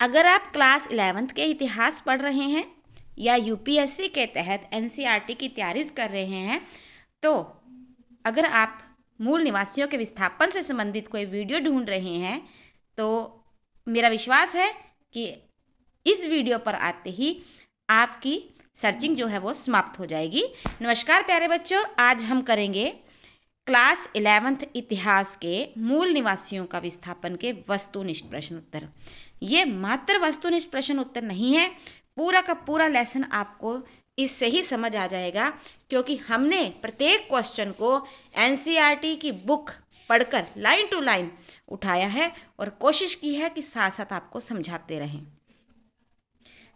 अगर आप class 11th के इतिहास पढ़ रहे हैं या यूपीएससी के तहत एनसीईआरटी की तैयारी कर रहे हैं, तो अगर आप मूल निवासियों के विस्थापन से संबंधित कोई वीडियो ढूंढ रहे हैं, तो मेरा विश्वास है कि इस वीडियो पर आते ही आपकी सर्चिंग जो है वो समाप्त हो जाएगी। नमस्कार प्यारे बच्चों, आज हम करेंगे क्लास 11th इतिहास के मूल निवासियों का विस्थापन के वस्तुनिष्ठ प्रश्न उत्तर। ये मात्र वस्तुनिष्ठ प्रश्न उत्तर नहीं है, पूरा का पूरा लेसन आपको इससे ही समझ आ जाएगा, क्योंकि हमने प्रत्येक क्वेश्चन को एनसीईआरटी की बुक पढ़कर लाइन टू लाइन उठाया है और कोशिश की है कि साथ साथ आपको समझाते रहें।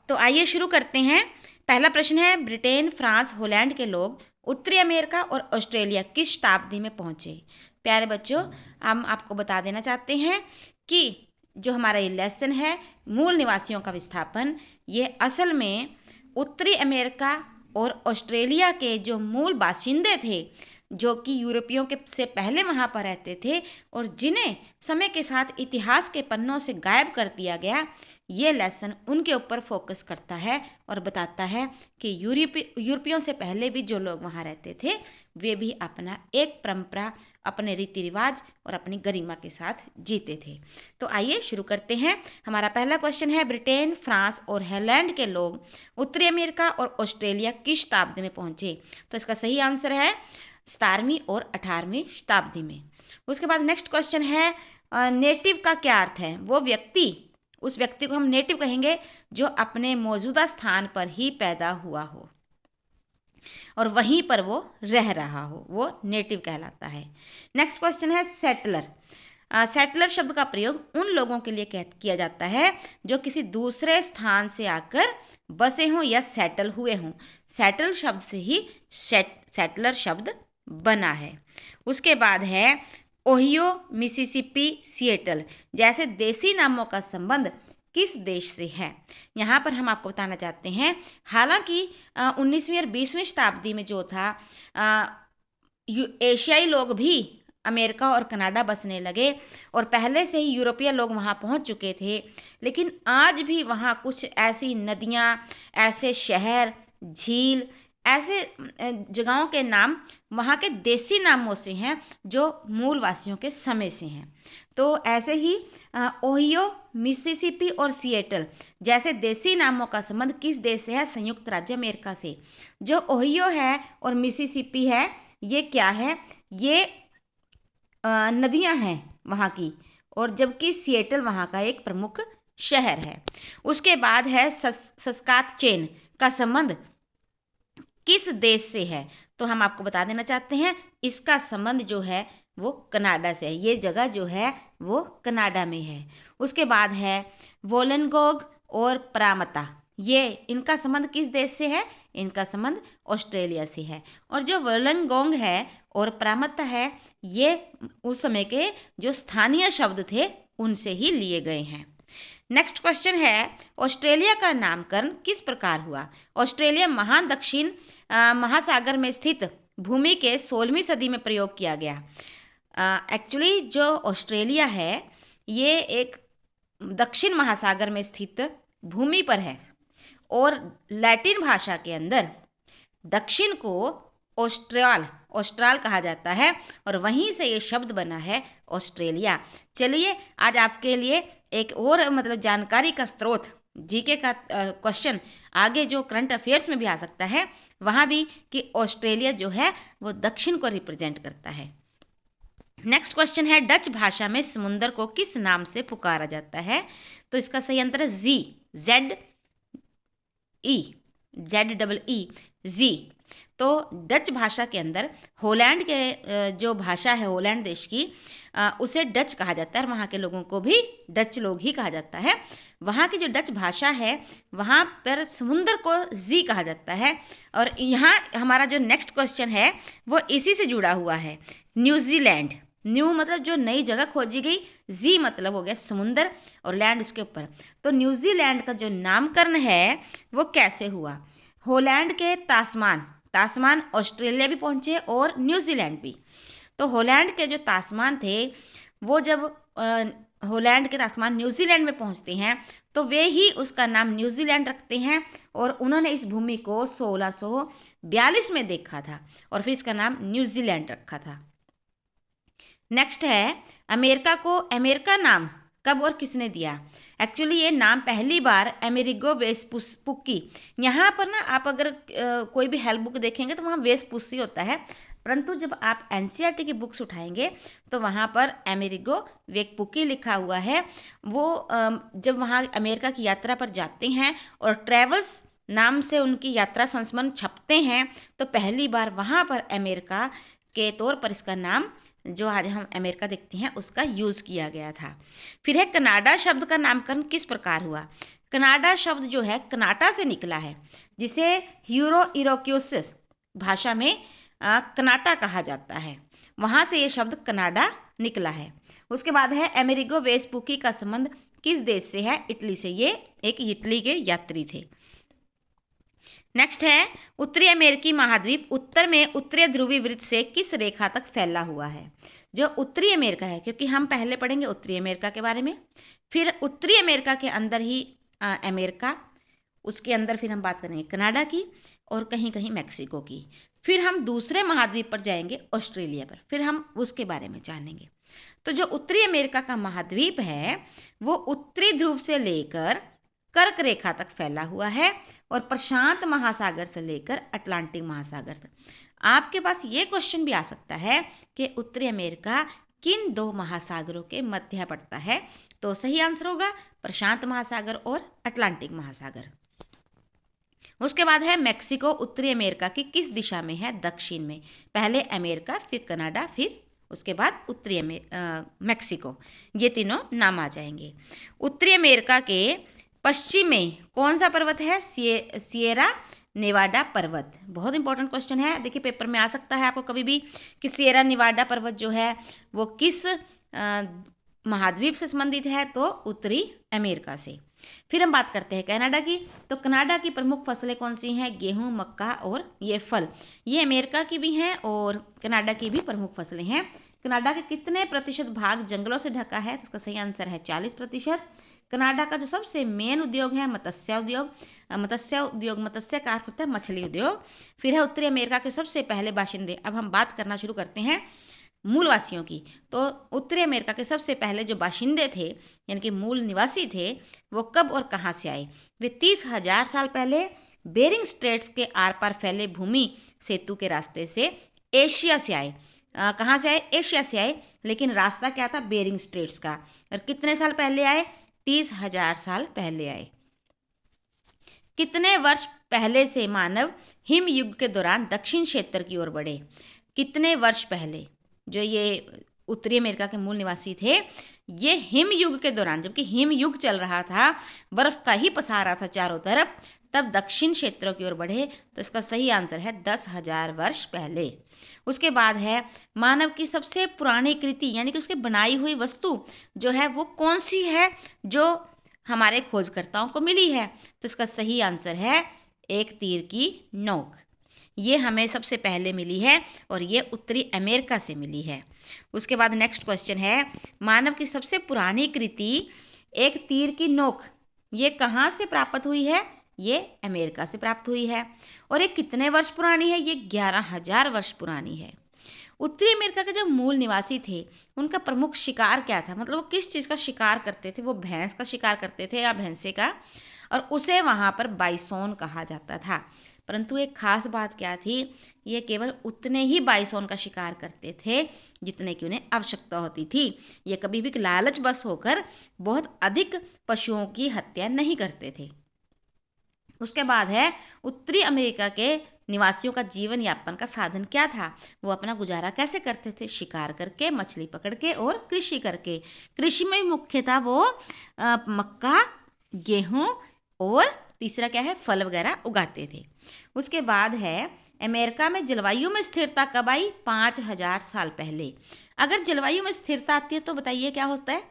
तो आइए शुरू करते हैं। पहला प्रश्न है, ब्रिटेन, फ्रांस, हॉलैंड के लोग उत्तरी अमेरिका और ऑस्ट्रेलिया किस शताब्दी में पहुंचे? प्यारे बच्चों, हम आपको बता देना चाहते हैं कि जो हमारा ये लेसन है मूल निवासियों का विस्थापन, ये असल में उत्तरी अमेरिका और ऑस्ट्रेलिया के जो मूल बाशिंदे थे, जो कि यूरोपियों के से पहले वहाँ पर रहते थे और जिन्हें समय के साथ इतिहास के पन्नों से गायब कर दिया गया, ये लेसन उनके ऊपर फोकस करता है और बताता है कि यूरोपियों से पहले भी जो लोग वहाँ रहते थे, वे भी अपना एक परंपरा, अपने रीति रिवाज और अपनी गरिमा के साथ जीते थे। तो आइए शुरू करते हैं। हमारा पहला क्वेश्चन है, ब्रिटेन, फ्रांस और हॉलैंड के लोग उत्तरी अमेरिका और ऑस्ट्रेलिया किस शताब्दी में पहुंचे? तो इसका सही आंसर है 17वीं और 18वीं शताब्दी में। उसके बाद नेक्स्ट क्वेश्चन है, नेटिव का क्या अर्थ है? वो व्यक्ति, उस व्यक्ति को हम नेटिव कहेंगे जो अपने मौजूदा स्थान पर ही पैदा हुआ हो और वहीं पर वो रह रहा हो, वो नेटिव कहलाता है। नेक्स्ट क्वेश्चन है, सेटलर। सेटलर शब्द का प्रयोग उन लोगों के लिए किया जाता है जो किसी दूसरे स्थान से आकर बसे हों या सेटल हुए हों। सेटल शब्द से ही सेटलर शब्द बना है। उसके बाद है, ओहियो, मिसिसिपी, सिएटल जैसे देसी नामों का संबंध किस देश से है? यहाँ पर हम आपको बताना चाहते हैं, हालांकि 19वीं और 20वीं शताब्दी में जो था, एशियाई लोग भी अमेरिका और कनाडा बसने लगे और पहले से ही यूरोपीय लोग वहाँ पहुँच चुके थे, लेकिन आज भी वहाँ कुछ ऐसी नदियाँ, ऐसे शहर, झील, ऐसे जगहों के नाम वहाँ के देसी नामों से हैं जो मूल वासियों के समय से हैं। तो ऐसे ही ओहियो, मिसिसिपी और सिएटल जैसे देसी नामों का संबंध किस देश से है? संयुक्त राज्य अमेरिका से। जो ओहियो है और मिसिसिपी है, ये क्या है? ये नदियां हैं वहाँ की, और जबकि सिएटल वहाँ का एक प्रमुख शहर है। उसके बाद है, सस्काचेन का संबंध किस देश से है? तो हम आपको बता देना चाहते हैं, इसका संबंध जो है वो कनाडा से है। ये जगह जो है वो कनाडा में है। उसके बाद है, वोलनगोग और परामता, ये इनका संबंध किस देश से है? इनका संबंध ऑस्ट्रेलिया से है। और जो वोलनगोंग है और परामता है, ये उस समय के जो स्थानीय शब्द थे उनसे ही लिए गए हैं। नेक्स्ट क्वेश्चन है, ऑस्ट्रेलिया का नामकरण किस प्रकार हुआ? ऑस्ट्रेलिया महान दक्षिण महासागर में स्थित भूमि के 16वीं सदी में प्रयोग किया गया। एक्चुअली जो ऑस्ट्रेलिया है, ये एक दक्षिण महासागर में स्थित भूमि पर है और लैटिन भाषा के अंदर दक्षिण को ऑस्ट्राल कहा जाता है और वहीं से ये शब्द बना है ऑस्ट्रेलिया। चलिए, आज आपके लिए एक और जानकारी का स्रोत, जीके का क्वेश्चन आगे जो करंट अफेयर्स में भी आ सकता है, वहां भी कि ऑस्ट्रेलिया जो है वो दक्षिण को रिप्रेजेंट करता है। नेक्स्ट क्वेश्चन है, डच भाषा में समुद्र को किस नाम से पुकारा जाता है? तो इसका सही आंसर है जी। तो डच भाषा के अंदर हॉलैंड के जो भाषा है हॉलैंड देश की, उसे डच कहा जाता है और वहाँ के लोगों को भी डच लोग ही कहा जाता है। वहाँ की जो डच भाषा है वहाँ पर समुद्र को जी कहा जाता है। और यहाँ हमारा जो नेक्स्ट क्वेश्चन है वो इसी से जुड़ा हुआ है। न्यूजीलैंड, न्यू मतलब जो नई जगह खोजी गई, जी मतलब हो गया समुद्र और लैंड उसके ऊपर। तो न्यूजीलैंड का जो नामकरण है वो कैसे हुआ? हॉलैंड के तास्मान ऑस्ट्रेलिया भी पहुंचे और न्यूजीलैंड भी। तो हॉलैंड के जो तास्मान थे वो जब हॉलैंड के तास्मान न्यूजीलैंड में पहुंचते हैं तो वे ही उसका नाम न्यूजीलैंड रखते हैं और उन्होंने इस भूमि को 1642 में देखा था और फिर इसका नाम न्यूजीलैंड रखा था। नेक्स्ट है अमेरिका को अमेरिका नाम कब और किसने दिया। एक्चुअली ये नाम पहली बार अमेरिगो वेस्पुक्की, यहाँ पर ना आप अगर कोई भी हेल्प बुक देखेंगे तो वहाँ वेस्पुसी होता है, परंतु जब आप एनसीईआरटी की बुक्स उठाएंगे तो वहाँ पर अमेरिगो वेस्पुक्की लिखा हुआ है। वो जब वहाँ अमेरिका की यात्रा पर जाते हैं और ट्रेवल्स नाम से उनकी यात्रा संस्मरण छपते हैं तो पहली बार वहाँ पर अमेरिका के तौर पर इसका नाम जो आज हम अमेरिका देखते हैं उसका यूज किया गया था। फिर है कनाडा शब्द का नामकरण किस प्रकार हुआ। कनाडा शब्द जो है कनाडा से निकला है, जिसे यूरो इरोक्यूसिस भाषा में कनाडा कहा जाता है, वहां से ये शब्द कनाडा निकला है। उसके बाद है अमेरिगो वेस्पुक्की का संबंध किस देश से है। इटली से, ये एक इटली के यात्री थे। नेक्स्ट है उत्तरी अमेरिकी महाद्वीप उत्तर में उत्तरी ध्रुवीय वृत्त से किस रेखा तक फैला हुआ है। जो उत्तरी अमेरिका है, क्योंकि हम पहले पढ़ेंगे उत्तरी अमेरिका के बारे में, फिर उत्तरी अमेरिका के अंदर ही अमेरिका, उसके अंदर फिर हम बात करेंगे कनाडा की और कहीं कहीं मैक्सिको की, फिर हम दूसरे महाद्वीप पर जाएंगे ऑस्ट्रेलिया पर, फिर हम उसके बारे में जानेंगे। तो जो उत्तरी अमेरिका का महाद्वीप है वो उत्तरी ध्रुव से लेकर कर्क रेखा तक फैला हुआ है और प्रशांत महासागर से लेकर अटलांटिक महासागर तक। आपके पास ये क्वेश्चन भी आ सकता है कि उत्तरी अमेरिका किन दो महासागरों के मध्य पड़ता है, तो सही आंसर होगा प्रशांत महासागर और अटलांटिक महासागर। उसके बाद है मैक्सिको उत्तरी अमेरिका की किस दिशा में है। दक्षिण में, पहले अमेरिका फिर कनाडा फिर उसके बाद उत्तरी मैक्सिको, ये तीनों नाम आ जाएंगे। उत्तरी अमेरिका के पश्चिम में कौन सा पर्वत है। सिएरा नेवाडा पर्वत। बहुत इंपॉर्टेंट क्वेश्चन है, देखिए पेपर में आ सकता है आपको कभी भी कि सिएरा नेवाडा पर्वत जो है वो किस महाद्वीप से संबंधित है, तो उत्तरी अमेरिका से। फिर हम बात करते हैं कनाडा की। तो कनाडा की प्रमुख फसलें कौन सी हैं। गेहूं, मक्का और ये फल। ये अमेरिका की भी हैं और कनाडा की भी प्रमुख फसलें हैं। कनाडा के कितने प्रतिशत भाग जंगलों से ढका है, तो उसका सही आंसर है 40%। कनाडा का जो सबसे मेन उद्योग है मत्स्य उद्योग। मत्स्य का अर्थ होता है मछली उद्योग। फिर है उत्तरी अमेरिका के सबसे पहले बाशिंदे। अब हम बात करना शुरू करते हैं मूलवासियों की। तो उत्तरी अमेरिका के सबसे पहले जो बाशिंदे थे यानी कि मूल निवासी थे वो कब और कहां से आए। वे 30,000 साल पहले बेरिंग स्ट्रेट्स के आर पार फैले भूमि सेतु के रास्ते से एशिया से आए। कहां से आए। एशिया से आए, लेकिन रास्ता क्या था, बेरिंग स्ट्रेट्स का। और कितने साल पहले आए, 30,000 साल पहले आए। कितने वर्ष पहले से मानव हिम युग के दौरान दक्षिण क्षेत्र की ओर बढ़े। कितने वर्ष पहले जो ये उत्तरी अमेरिका के मूल निवासी थे, ये हिम युग के दौरान, जबकि हिम युग चल रहा था, बर्फ का ही पसार रहा था चारों तरफ, तब दक्षिण क्षेत्रों की ओर बढ़े। तो इसका सही आंसर है 10,000 वर्ष पहले। उसके बाद है मानव की सबसे पुरानी कृति यानी कि उसकी बनाई हुई वस्तु जो है वो कौन सी है जो हमारे खोजकर्ताओं को मिली है। तो इसका सही आंसर है एक तीर की नोक। ये हमें सबसे पहले मिली है और ये उत्तरी अमेरिका से मिली है। उसके बाद नेक्स्ट क्वेश्चन है मानव की सबसे पुरानी कृति एक तीर की नोक, ये कहाँ से प्राप्त हुई है। ये अमेरिका से प्राप्त हुई है। और ये कितने वर्ष पुरानी है। ये 11,000 वर्ष पुरानी है। उत्तरी अमेरिका के जो मूल निवासी थे उनका प्रमुख शिकार क्या था, मतलब वो किस चीज़ का शिकार करते थे। वो भैंस का शिकार करते थे या भैंसे का, और उसे वहाँ पर बाइसोन कहा जाता था। परंतु एक खास बात क्या थी, ये केवल उतने ही बाइसोन का शिकार करते थे जितने की उन्हें आवश्यकता होती थी। ये कभी भी लालच बस होकर बहुत अधिक पशुओं की हत्या नहीं करते थे। उसके बाद है उत्तरी अमेरिका के निवासियों का जीवन यापन का साधन क्या था। वो अपना गुजारा कैसे करते थे। शिकार करके, मछली पकड़ के और कृषि करके। कृषि में मुख्यतः वो मक्का, गेहूं और तीसरा क्या है, फल वगैरह उगाते थे। उसके बाद है अमेरिका में जलवायु में स्थिरता कब आई। 5,000 साल पहले। अगर जलवायु में स्थिरता आती है तो बताइए क्या होता है।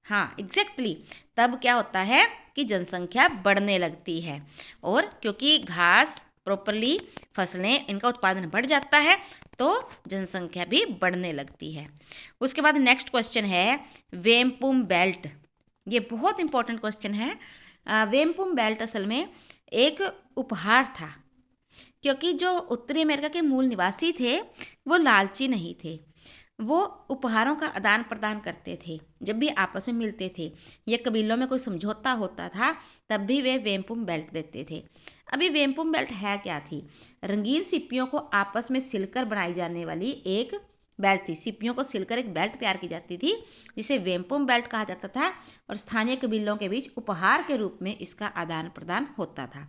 हाँ एग्जैक्टली, तब क्या होता है कि जनसंख्या बढ़ने लगती है। और क्योंकि घास प्रॉपरली फसलें, इनका उत्पादन बढ़ जाता है तो जनसंख्या भी बढ़ने लगती है। उसके बाद नेक्स्ट क्वेश्चन है वेमपुम बेल्ट। ये बहुत इंपॉर्टेंट क्वेश्चन है। वेमपुम बेल्ट असल में एक उपहार था, क्योंकि जो उत्तरी अमेरिका के मूल निवासी थे वो लालची नहीं थे, वो उपहारों का आदान प्रदान करते थे। जब भी आपस में मिलते थे या कबीलों में कोई समझौता होता था तब भी वे वेमपुम बेल्ट देते थे। अभी वेमपुम बेल्ट है क्या थी? रंगीन सिप्पियों को आपस में सिलकर बनाई जाने वाली एक बेल्ट थी। सिप्पियों को सिलकर एक बेल्ट तैयार की जाती थी जिसे वेमपुम बेल्ट कहा जाता था, और स्थानीय कबीलों के बीच उपहार के रूप में इसका आदान प्रदान होता था,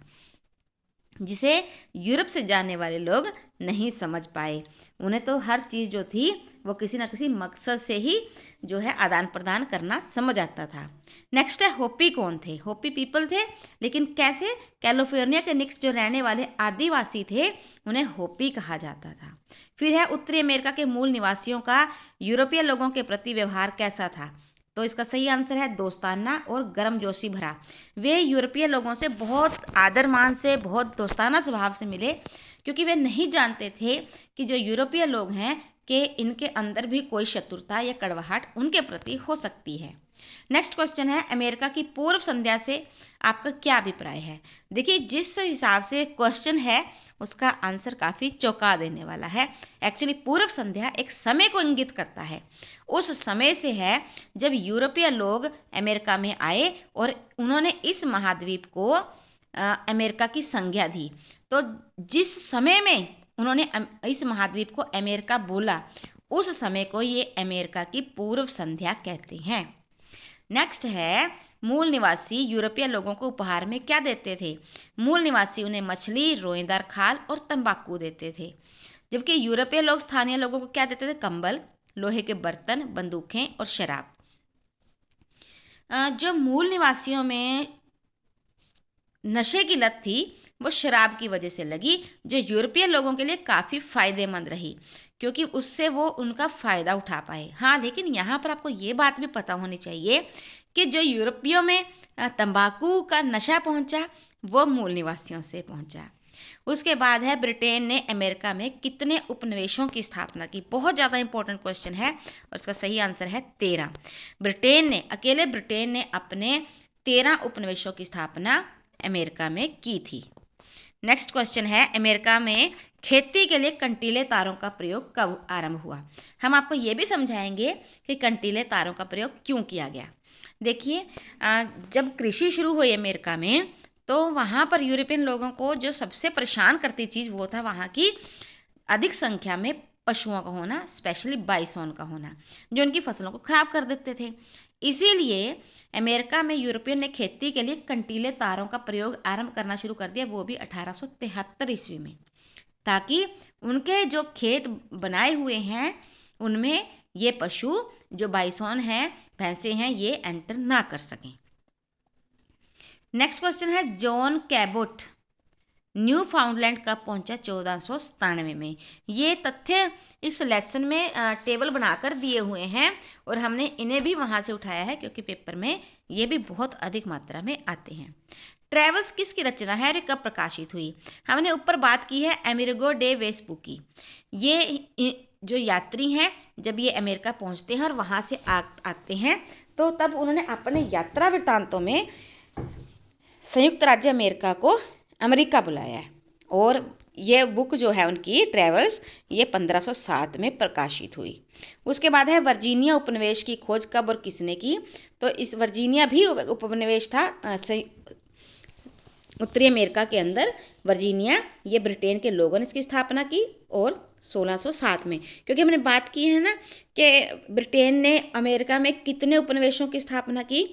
जिसे यूरोप से जाने वाले लोग नहीं समझ पाए। उन्हें तो हर चीज़ जो थी वो किसी न किसी मकसद से ही जो है आदान प्रदान करना समझ आता था। नेक्स्ट है होपी कौन थे? होपी पीपल थे, लेकिन कैसे? कैलिफोर्निया के निकट जो रहने वाले आदिवासी थे उन्हें होपी कहा जाता था। फिर है उत्तरी अमेरिका के मूल निवासियों का यूरोपीय लोगों के प्रति व्यवहार कैसा था? तो इसका सही आंसर है दोस्ताना और गर्मजोशी भरा। वे यूरोपीय लोगों से बहुत आदर मान से, बहुत दोस्ताना स्वभाव से मिले, क्योंकि वे नहीं जानते थे कि जो यूरोपीय लोग हैं कि इनके अंदर भी कोई शत्रुता या कड़वाहट उनके प्रति हो सकती है। नेक्स्ट क्वेश्चन है अमेरिका की पूर्व संध्या से आपका क्या अभिप्राय है? देखिए, जिस हिसाब से क्वेश्चन है उसका आंसर काफ़ी चौंका देने वाला है। एक्चुअली पूर्व संध्या एक समय को इंगित करता है। उस समय से है जब यूरोपीय लोग अमेरिका में आए और उन्होंने इस महाद्वीप को अमेरिका की संज्ञा दी। तो जिस समय में उन्होंने इस महाद्वीप को अमेरिका बोला उस समय को ये अमेरिका की पूर्व संध्या कहते हैं। नेक्स्ट है मूल निवासी यूरोपीय लोगों को उपहार में क्या देते थे? मूल निवासी उन्हें मछली, रोएदार खाल और तंबाकू देते थे, जबकि यूरोपीय लोग स्थानीय लोगों को क्या देते थे? कंबल, लोहे के बर्तन, बंदूकें और शराब। जो मूल निवासियों में नशे की लत थी वो शराब की वजह से लगी, जो यूरोपीय लोगों के लिए काफ़ी फायदेमंद रही, क्योंकि उससे वो उनका फ़ायदा उठा पाए। हाँ, लेकिन यहाँ पर आपको ये बात भी पता होनी चाहिए कि जो यूरोपियों में तंबाकू का नशा पहुँचा वो मूल निवासियों से पहुँचा। उसके बाद है ब्रिटेन ने अमेरिका में कितने उपनिवेशों की स्थापना की? बहुत ज़्यादा इंपॉर्टेंट क्वेश्चन है और इसका सही आंसर है 13। अकेले ब्रिटेन ने अपने 13 उपनिवेशों की स्थापना अमेरिका में की थी। नेक्स्ट क्वेश्चन है अमेरिका में खेती के लिए कंटीले तारों का प्रयोग कब आरंभ हुआ? हम आपको ये भी समझाएंगे कि कंटीले तारों का प्रयोग क्यों किया गया। देखिए, जब कृषि शुरू हुई अमेरिका में तो वहाँ पर यूरोपियन लोगों को जो सबसे परेशान करती चीज़ वो था वहाँ की अधिक संख्या में पशुओं का होना, स्पेशली बाइसोन का होना, जो उनकी फसलों को खराब कर देते थे। इसीलिए अमेरिका में यूरोपियन ने खेती के लिए कंटीले तारों का प्रयोग आरंभ करना शुरू कर दिया, वो भी 1873 ईस्वी में, ताकि उनके जो खेत बनाए हुए हैं उनमें ये पशु जो बाइसोन हैं, भैंसे हैं, ये एंटर ना कर सकें। नेक्स्ट क्वेश्चन है जॉन कैबोट न्यू फाउंडलैंड कब पहुंचा? 1497 में। ये तथ्य इस लेसन में टेबल बनाकर दिए हुए हैं और हमने इन्हें भी वहां से उठाया है क्योंकि पेपर में ये भी बहुत अधिक मात्रा में आते हैं। ट्रेवल्स किसकी रचना है और कब प्रकाशित हुई? हमने ऊपर बात की है अमेरिगो डे वेस्पुकी। ये जो यात्री हैं जब ये अमेरिका पहुंचते हैं और वहां से आते हैं तो तब उन्होंने अपने यात्रा वृत्तांतों में संयुक्त राज्य अमेरिका बुलाया है, और ये बुक जो है उनकी ट्रेवल्स ये 1507 में प्रकाशित हुई। उसके बाद है वर्जीनिया उपनिवेश की खोज कब और किसने की? तो इस वर्जीनिया भी उपनिवेश था उत्तरी अमेरिका के अंदर। वर्जीनिया ये ब्रिटेन के लोगों ने इसकी स्थापना की और 1607 में, क्योंकि हमने बात की है ना कि ब्रिटेन ने अमेरिका में कितने उपनिवेशों की स्थापना की,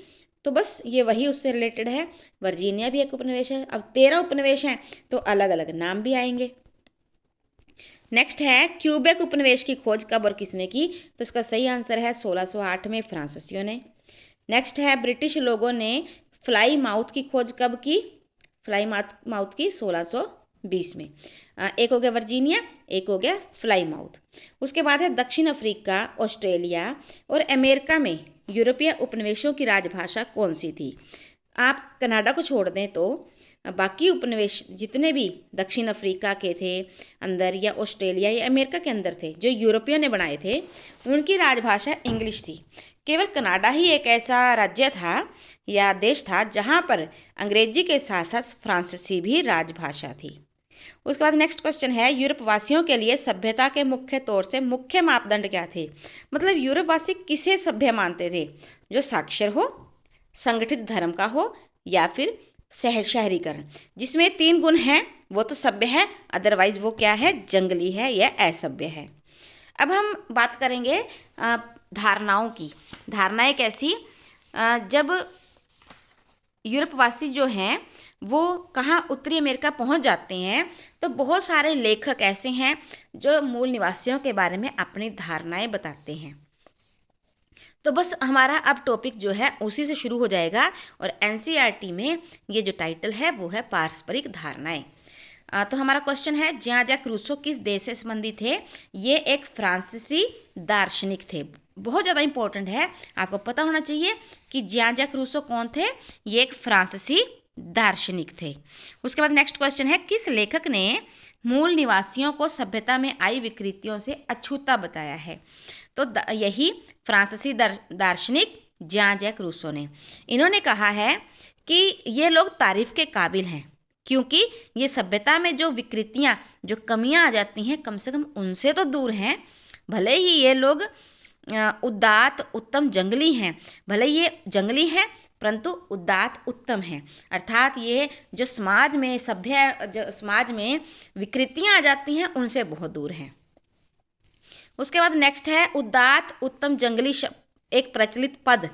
तो बस ये वही उससे रिलेटेड है। वर्जीनिया भी एक उपनिवेश है। अब 13 उपनिवेश हैं तो अलग अलग नाम भी आएंगे। नेक्स्ट है क्यूबेक उपनिवेश की खोज कब और किसने की? तो इसका सही आंसर है 1608 में फ्रांसीसियों ने। नेक्स्ट है ब्रिटिश लोगों ने फ्लाई माउथ की खोज कब की? फ्लाई माउथ की 1620 में। एक हो गया वर्जीनिया, एक हो गया फ्लाई माउथ। उसके बाद है दक्षिण अफ्रीका, ऑस्ट्रेलिया और अमेरिका में यूरोपीय उपनिवेशों की राजभाषा कौन सी थी? आप कनाडा को छोड़ दें तो बाकी उपनिवेश जितने भी दक्षिण अफ्रीका के थे अंदर, या ऑस्ट्रेलिया या अमेरिका के अंदर थे, जो यूरोपियन ने बनाए थे, उनकी राजभाषा इंग्लिश थी। केवल कनाडा ही एक ऐसा राज्य था या देश था जहां पर अंग्रेजी के साथ साथ फ्रांसीसी भी राजभाषा थी। उसके बाद नेक्स्ट क्वेश्चन है, यूरोप वासियों के लिए सभ्यता के मुख्य तौर से मुख्य मापदंड क्या थे? मतलब यूरोप वासी किसे सभ्य मानते थे? जो साक्षर हो, संगठित धर्म का हो, या फिर शहरीकरण। जिसमें 3 गुण हैं वो तो सभ्य है, अदरवाइज वो क्या है? जंगली है या असभ्य है। अब हम बात करेंगे धारणाओं की। धारणाएं कैसी? जब यूरोपवासी जो हैं वो कहाँ उत्तरी अमेरिका पहुंच जाते हैं, तो बहुत सारे लेखक ऐसे हैं जो मूल निवासियों के बारे में अपनी धारणाएं बताते हैं। तो बस हमारा अब टॉपिक जो है उसी से शुरू हो जाएगा, और एनसीईआरटी में ये जो टाइटल है वो है पारस्परिक धारणाएं। तो हमारा क्वेश्चन है, जियां जैक रूसो किस देश से संबंधित थे? ये एक फ्रांसीसी दार्शनिक थे। बहुत ज़्यादा इंपॉर्टेंट है, आपको पता होना चाहिए कि जियां जैक रूसो कौन थे? ये एक फ्रांसीसी दार्शनिक थे। उसके बाद नेक्स्ट क्वेश्चन है, किस लेखक ने मूल निवासियों को सभ्यता में आई विकृतियों से अछूता बताया है? तो यही फ्रांसीसी दार्शनिक जियां जैक रूसो ने। इन्होंने कहा है कि ये लोग तारीफ के काबिल हैं, क्योंकि ये सभ्यता में जो विकृतियां, जो कमियां आ जाती हैं, कम से कम उनसे तो दूर हैं। भले ही ये लोग उदात्त उत्तम जंगली हैं, भले ये जंगली हैं परंतु उदात्त उत्तम हैं। अर्थात ये जो समाज में समाज में विकृतियां आ जाती हैं उनसे बहुत दूर हैं। उसके बाद नेक्स्ट है, उदात्त उत्तम जंगली एक प्रचलित पद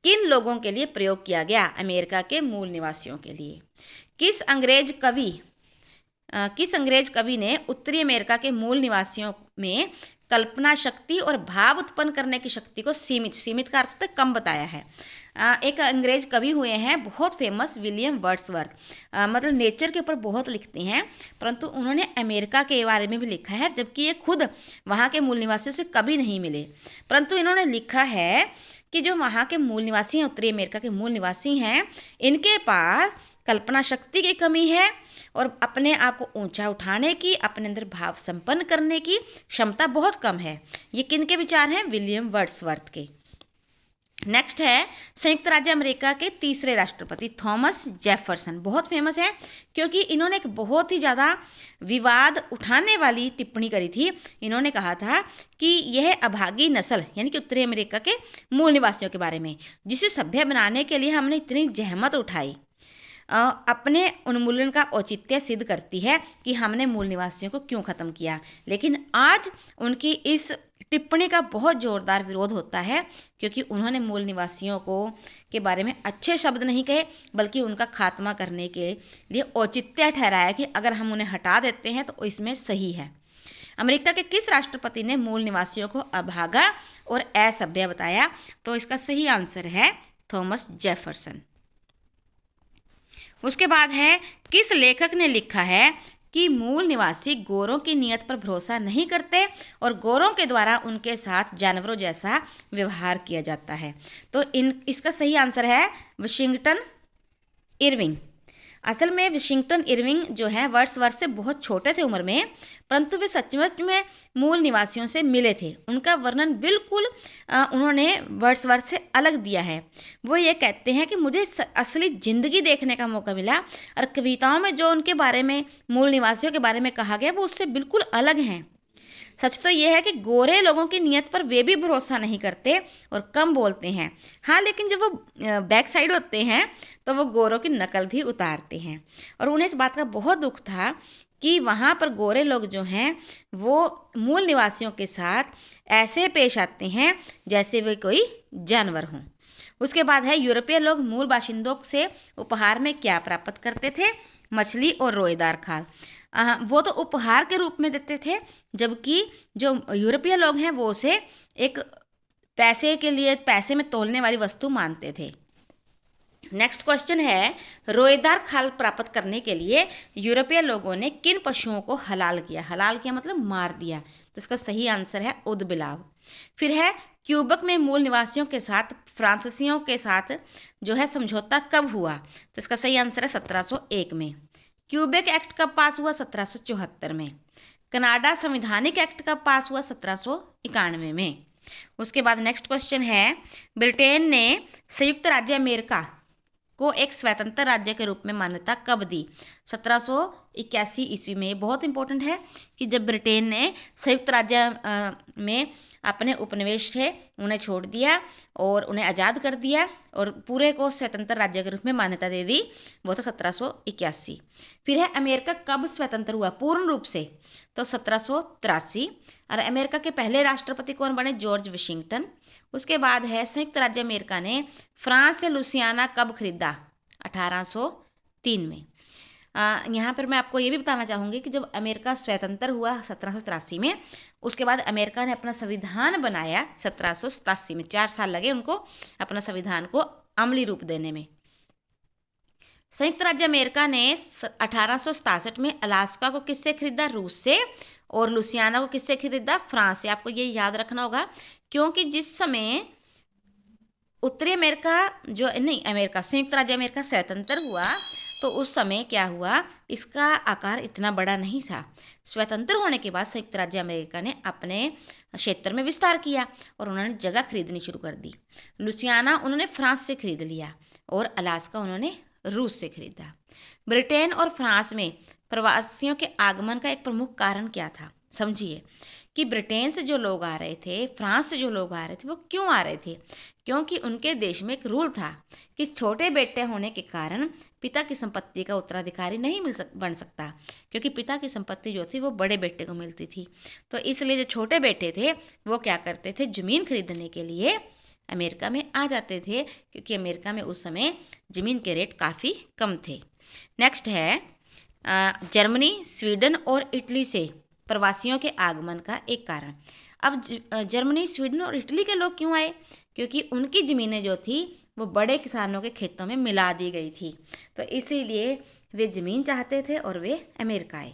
किन लोगों के लिए प्रयोग किया गया? अमेरिका के मूल निवासियों के लिए। किस अंग्रेज कवि ने उत्तरी अमेरिका के मूल निवासियों में कल्पना शक्ति और भाव उत्पन्न करने की शक्ति को सीमित का अर्थ कम बताया है? एक अंग्रेज कवि हुए हैं बहुत फेमस, विलियम वर्ड्सवर्थ। मतलब नेचर के ऊपर बहुत लिखते हैं, परंतु उन्होंने अमेरिका के बारे में भी लिखा है, जबकि ये खुद वहाँ के मूल निवासियों से कभी नहीं मिले। परंतु इन्होंने लिखा है कि जो वहाँ के मूल निवासी हैं, उत्तरी अमेरिका के मूल निवासी हैं, इनके पास कल्पना शक्ति की कमी है और अपने आप को ऊंचा उठाने की, अपने अंदर भाव संपन्न करने की क्षमता बहुत कम है। ये किनके विचार हैं? विलियम वर्ड्सवर्थ के। नेक्स्ट है, संयुक्त राज्य अमेरिका के तीसरे राष्ट्रपति थॉमस जेफरसन। बहुत फेमस है क्योंकि इन्होंने एक बहुत ही ज़्यादा विवाद उठाने वाली टिप्पणी करी थी। इन्होंने कहा था कि यह अभागी नस्ल यानी कि उत्तरी अमेरिका के मूल निवासियों के बारे में, जिसे सभ्य बनाने के लिए हमने इतनी जहमत उठाई, अपने उन्मूलन का औचित्य सिद्ध करती है कि हमने मूल निवासियों को क्यों खत्म किया। लेकिन आज उनकी इस टिप्पणी का बहुत जोरदार विरोध होता है, क्योंकि उन्होंने मूल निवासियों के बारे में अच्छे शब्द नहीं कहे, बल्कि उनका खात्मा करने के लिए औचित्य ठहराया कि अगर हम उन्हें हटा देते हैं तो इसमें सही है। अमेरिका के किस राष्ट्रपति ने मूल निवासियों को अभागा और असभ्य बताया? तो इसका सही आंसर है थॉमस जेफरसन। उसके बाद है, किस लेखक ने लिखा है कि मूल निवासी गोरों की नीयत पर भरोसा नहीं करते और गोरों के द्वारा उनके साथ जानवरों जैसा व्यवहार किया जाता है? तो इसका सही आंसर है वाशिंगटन इरविंग। असल में वाशिंगटन इरविंग जो है वर्ड्सवर्थ से बहुत छोटे थे उम्र में, परंतु वे सचमुच में मूल निवासियों से मिले थे। उनका वर्णन बिल्कुल उन्होंने वर्ड्सवर्थ से अलग दिया है। वो ये कहते हैं कि मुझे असली ज़िंदगी देखने का मौका मिला और कविताओं में जो उनके बारे में, मूल निवासियों के बारे में कहा गया, वो उससे बिल्कुल अलग हैं। सच तो यह है कि गोरे लोगों की नीयत पर वे भी भरोसा नहीं करते और कम बोलते हैं। हाँ, लेकिन जब वो बैक साइड होते हैं तो वो गोरों की नकल भी उतारते हैं। और उन्हें इस बात का बहुत दुख था कि वहाँ पर गोरे लोग जो हैं वो मूल निवासियों के साथ ऐसे पेश आते हैं जैसे वे कोई जानवर हों। उसके बाद है, यूरोपीय लोग मूल बाशिंदों से उपहार में क्या प्राप्त करते थे? मछली और रोएदार खाल। वो तो उपहार के रूप में देते थे, जबकि जो यूरोपीय लोग हैं वो उसे एक पैसे के लिए, पैसे में तोलने वाली वस्तु मानते थे। नेक्स्ट क्वेश्चन है, रोएदार खाल प्राप्त करने के लिए यूरोपीय लोगों ने किन पशुओं को हलाल किया? हलाल किया मतलब मार दिया। तो इसका सही आंसर है ऊदबिलाव। फिर है, क्यूबक में मूल निवासियों के साथ फ्रांसीसियों के साथ जो है समझौता कब हुआ? तो इसका सही आंसर है 1701 में। क्यूबेक एक्ट कब पास हुआ? 1774 में। कनाडा संवैधानिक एक्ट कब पास हुआ? 1791 में। उसके बाद नेक्स्ट क्वेश्चन है, ब्रिटेन ने संयुक्त राज्य अमेरिका को एक स्वतंत्र राज्य के रूप में मान्यता कब दी? 1781 ईस्वी में। बहुत इंपॉर्टेंट है कि जब ब्रिटेन ने संयुक्त राज्य में अपने उपनिवेश थे उन्हें छोड़ दिया और उन्हें आज़ाद कर दिया और पूरे को स्वतंत्र राज्य के रूप में मान्यता दे दी, वो तो 1781। फिर है, अमेरिका कब स्वतंत्र हुआ पूर्ण रूप से? तो 1783। और अमेरिका के पहले राष्ट्रपति कौन बने? George Washington. उसके बाद है, संयुक्त राज्य अमेरिका ने फ्रांस से लुसियाना कब खरीदा? 1803 में। यहाँ पर मैं आपको ये भी बताना चाहूँगी कि जब अमेरिका स्वतंत्र हुआ 1783 में, उसके बाद अमेरिका ने अपना संविधान बनाया 1787 में। 4 साल लगे उनको अपना संविधान को अमली रूप देने में। संयुक्त राज्य अमेरिका ने 1867 में अलास्का को किससे खरीदा? रूस से। और लुसियाना को किससे खरीदा? फ्रांस से। आपको ये याद रखना होगा क्योंकि जिस समय उत्तरी अमेरिका अमेरिका संयुक्त राज्य अमेरिका स्वतंत्र हुआ तो उस समय क्या हुआ, इसका आकार इतना बड़ा नहीं था। स्वतंत्र होने के बाद संयुक्त राज्य अमेरिका ने अपने क्षेत्र में विस्तार किया और उन्होंने जगह खरीदनी शुरू कर दी। लुसियाना उन्होंने फ्रांस से खरीद लिया और अलास्का उन्होंने रूस से खरीदा। ब्रिटेन और फ्रांस में प्रवासियों के आगमन का एक प्रमुख कारण क्या था? समझिए कि ब्रिटेन से जो लोग आ रहे थे, फ्रांस से जो लोग आ रहे थे, वो क्यों आ रहे थे? क्योंकि उनके देश में एक रूल था कि छोटे बेटे होने के कारण पिता की संपत्ति का उत्तराधिकारी नहीं बन सकता, क्योंकि पिता की संपत्ति जो थी वो बड़े बेटे को मिलती थी। तो इसलिए जो छोटे बेटे थे वो क्या करते थे? जमीन खरीदने के लिए अमेरिका में आ जाते थे, क्योंकि अमेरिका में उस समय जमीन के रेट काफ़ी कम थे। नेक्स्ट है, जर्मनी, स्वीडन और इटली से प्रवासियों के आगमन का एक कारण। अब जर्मनी, स्वीडन और इटली के लोग क्यों आए? क्योंकि उनकी ज़मीनें जो थी वो बड़े किसानों के खेतों में मिला दी गई थी, तो इसीलिए वे ज़मीन चाहते थे और वे अमेरिका आए।